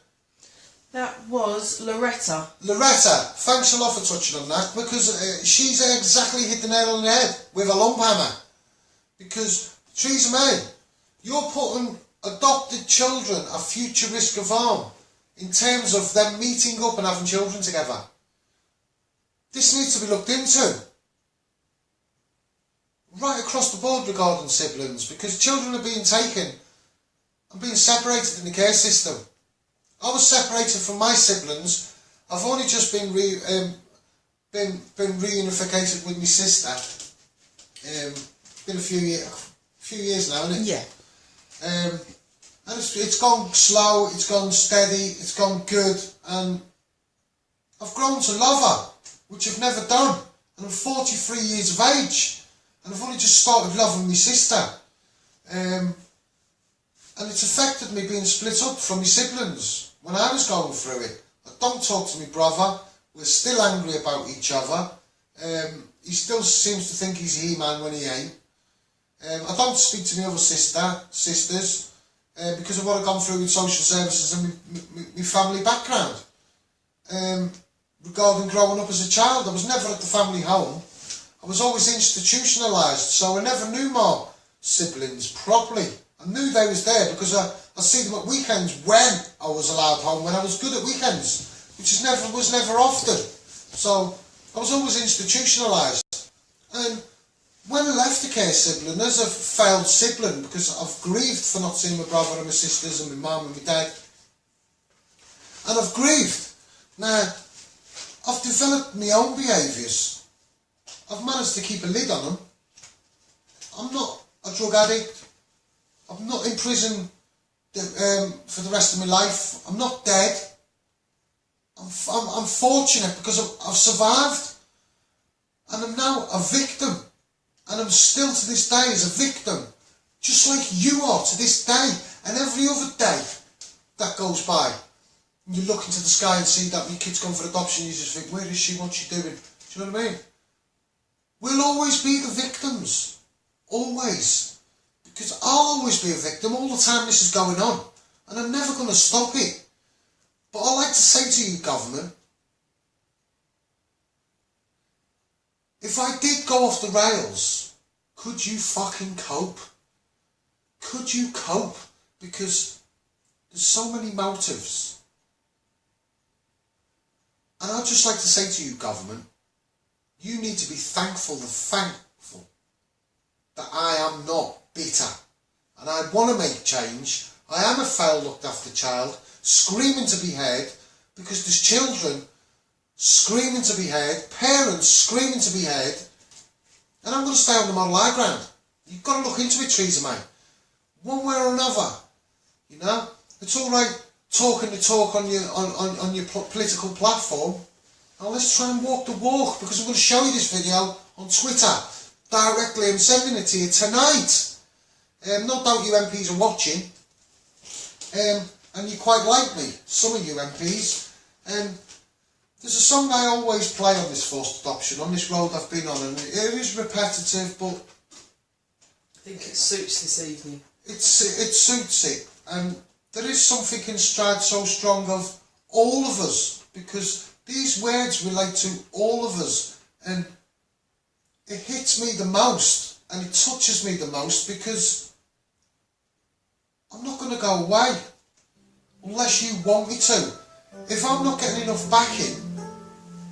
That was Loretta. Loretta, thanks a lot for touching on that, because she's exactly hit the nail on the head with a lump hammer. Because, Theresa May, you're putting adopted children at future risk of harm in terms of them meeting up and having children together. This needs to be looked into. Right across the board regarding siblings, because children are being taken and being separated in the care system. I was separated from my siblings. I've only just been reunificated with my sister. Been a few years now, isn't it? Yeah. And it's gone slow, it's gone steady, it's gone good, and I've grown to love her, which I've never done. And I'm 43 years of age, and I've only just started loving my sister. And it's affected me being split up from my siblings when I was going through it. I don't talk to my brother, we're still angry about each other. He still seems to think he's He-Man when he ain't. I don't speak to my other sisters because of what I've gone through with social services and my family background. regarding growing up as a child. I was never at the family home. I was always institutionalised, so I never knew my siblings properly. I knew they was there because I see them at weekends when I was allowed home, when I was good at weekends, which was never often. So I was always institutionalised. And when I left the care sibling, as a failed sibling, because I've grieved for not seeing my brother and my sisters and my mum and my dad, and I've grieved. Now, I've developed my own behaviours. I've managed to keep a lid on them. I'm not a drug addict. I'm not in prison for the rest of my life. I'm not dead. I'm fortunate because I've survived. And I'm now a victim. And I'm still to this day as a victim. Just like you are to this day. And every other day that goes by. And you look into the sky and see that your kid's gone for adoption. You just think, where is she? What's she doing? Do you know what I mean? We'll always be the victims. Always. Because I'll always be a victim all the time this is going on. And I'm never going to stop it. But I like to say to you, government, if I did go off the rails, could you fucking cope? Could you cope? Because there's so many motives. And I'd just like to say to you, government, you need to be thankful that I am not bitter. And I want to make change. I am a failed looked after child, screaming to be heard, because there's children screaming to be heard, parents screaming to be heard, and I'm going to stay on the model high ground. You've got to look into it, Teresa May. One way or another. You know? It's alright talking the talk on your political platform. Now let's try and walk the walk, because I'm going to show you this video on Twitter directly. I'm sending it to you tonight. No doubt you MPs are watching. And you quite like me, some of you MPs. There's a song I always play on this forced adoption, on this road I've been on, and it is repetitive, but I think it suits this evening. It suits it, and there is something in Stride so strong of all of us, because these words relate to all of us, and it hits me the most, and it touches me the most, because I'm not going to go away unless you want me to. If I'm not getting enough backing,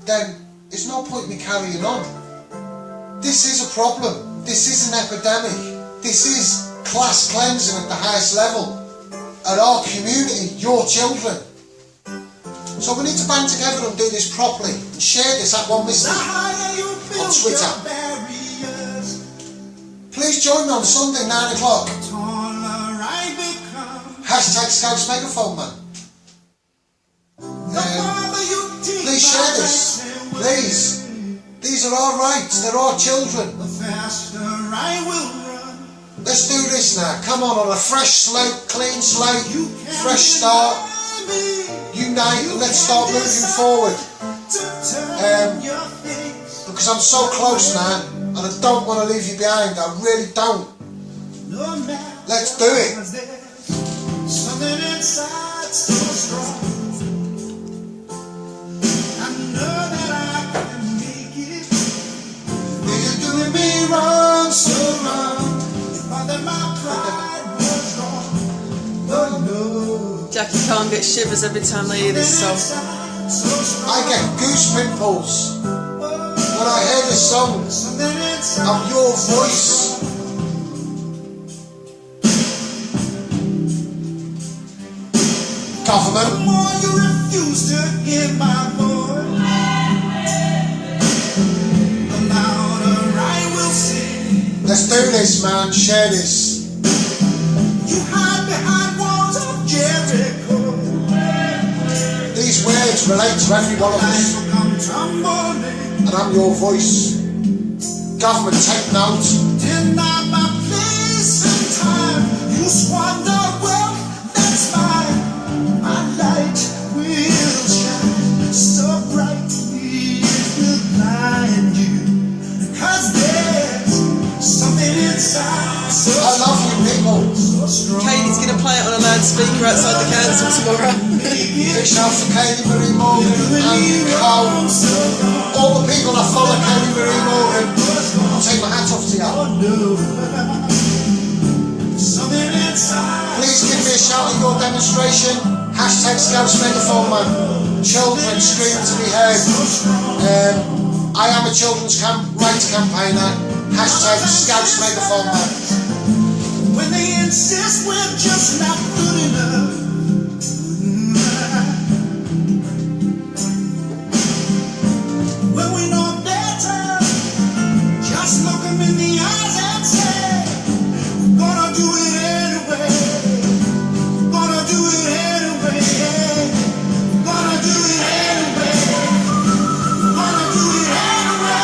then there's no point in me carrying on. This is a problem. This is an epidemic. This is class cleansing at the highest level. At our community, your children. So we need to band together and do this properly. And share this at One Misty on Twitter. Please join me on Sunday, 9 o'clock. Hashtag Scouts Megaphone Man. Please share this. Please. These are our rights. They're our children. Let's do this now. Come on a fresh slate, clean slate, fresh start. Unite and let's start moving forward. Because I'm so close now and I don't want to leave you behind. I really don't. Let's do it. Something inside so strong. I know that I can make it. You're doing me wrong, so wrong. You thought that my pride was wrong. Oh no. Jackie Khan gets shivers every time they hear this song. I get goose pimples when I hear this song. I'm your voice. Government. The more you refuse to hear my voice, the louder I will sing. Let's do this, man. Share this. You hide behind walls of Jericho. These words relate to every one of us. And I'm your voice. Government, take note. Deny my place and time. You squander wealth that's mine. My light will shine so brightly it will blind you. Cause there's something inside so I love you people. So Katie's going to play it on a loudspeaker. speaker outside the council tomorrow. Big shout to Katie Marie Morgan and Carl. All the people that follow Katie Marie Morgan, I'll take my hat off to you. Please give me a shout at your demonstration. Hashtag Scouts Megaphone Man. Children screaming to be heard. I am a children's rights campaigner. Hashtag Scouts Megaphone Man. When they insist we're just not good enough. When we know better, just look them in the eyes and say, we're gonna do it anyway. We're gonna do it anyway. We're gonna do it anyway. We're gonna do it anyway.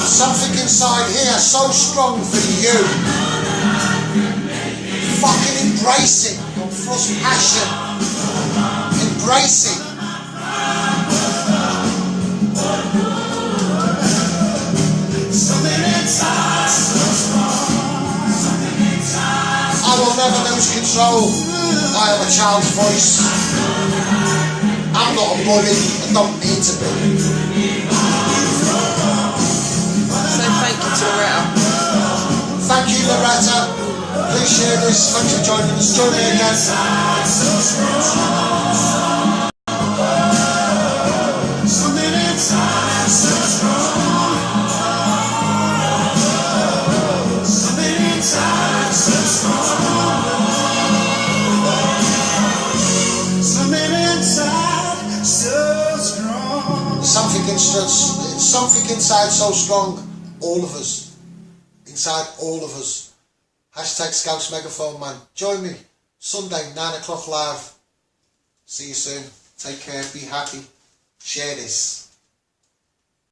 Something inside here so strong for you. Fucking embrace it. Your first passion. Embrace it. Something inside so strong. Something inside. I will never lose control. I have a child's voice. I'm not a bully. I don't need to be. So thank you to Loretta. Thank you, Loretta. Please share this. Thanks for joining us. Join me again. Something inside so strong. Something inside so strong. Something inside so strong. Something inside so strong. All of us. Inside all of us. Hashtag Scouts Megaphone Man. Join me Sunday 9 o'clock live. See you soon. Take care. Be happy. Share this.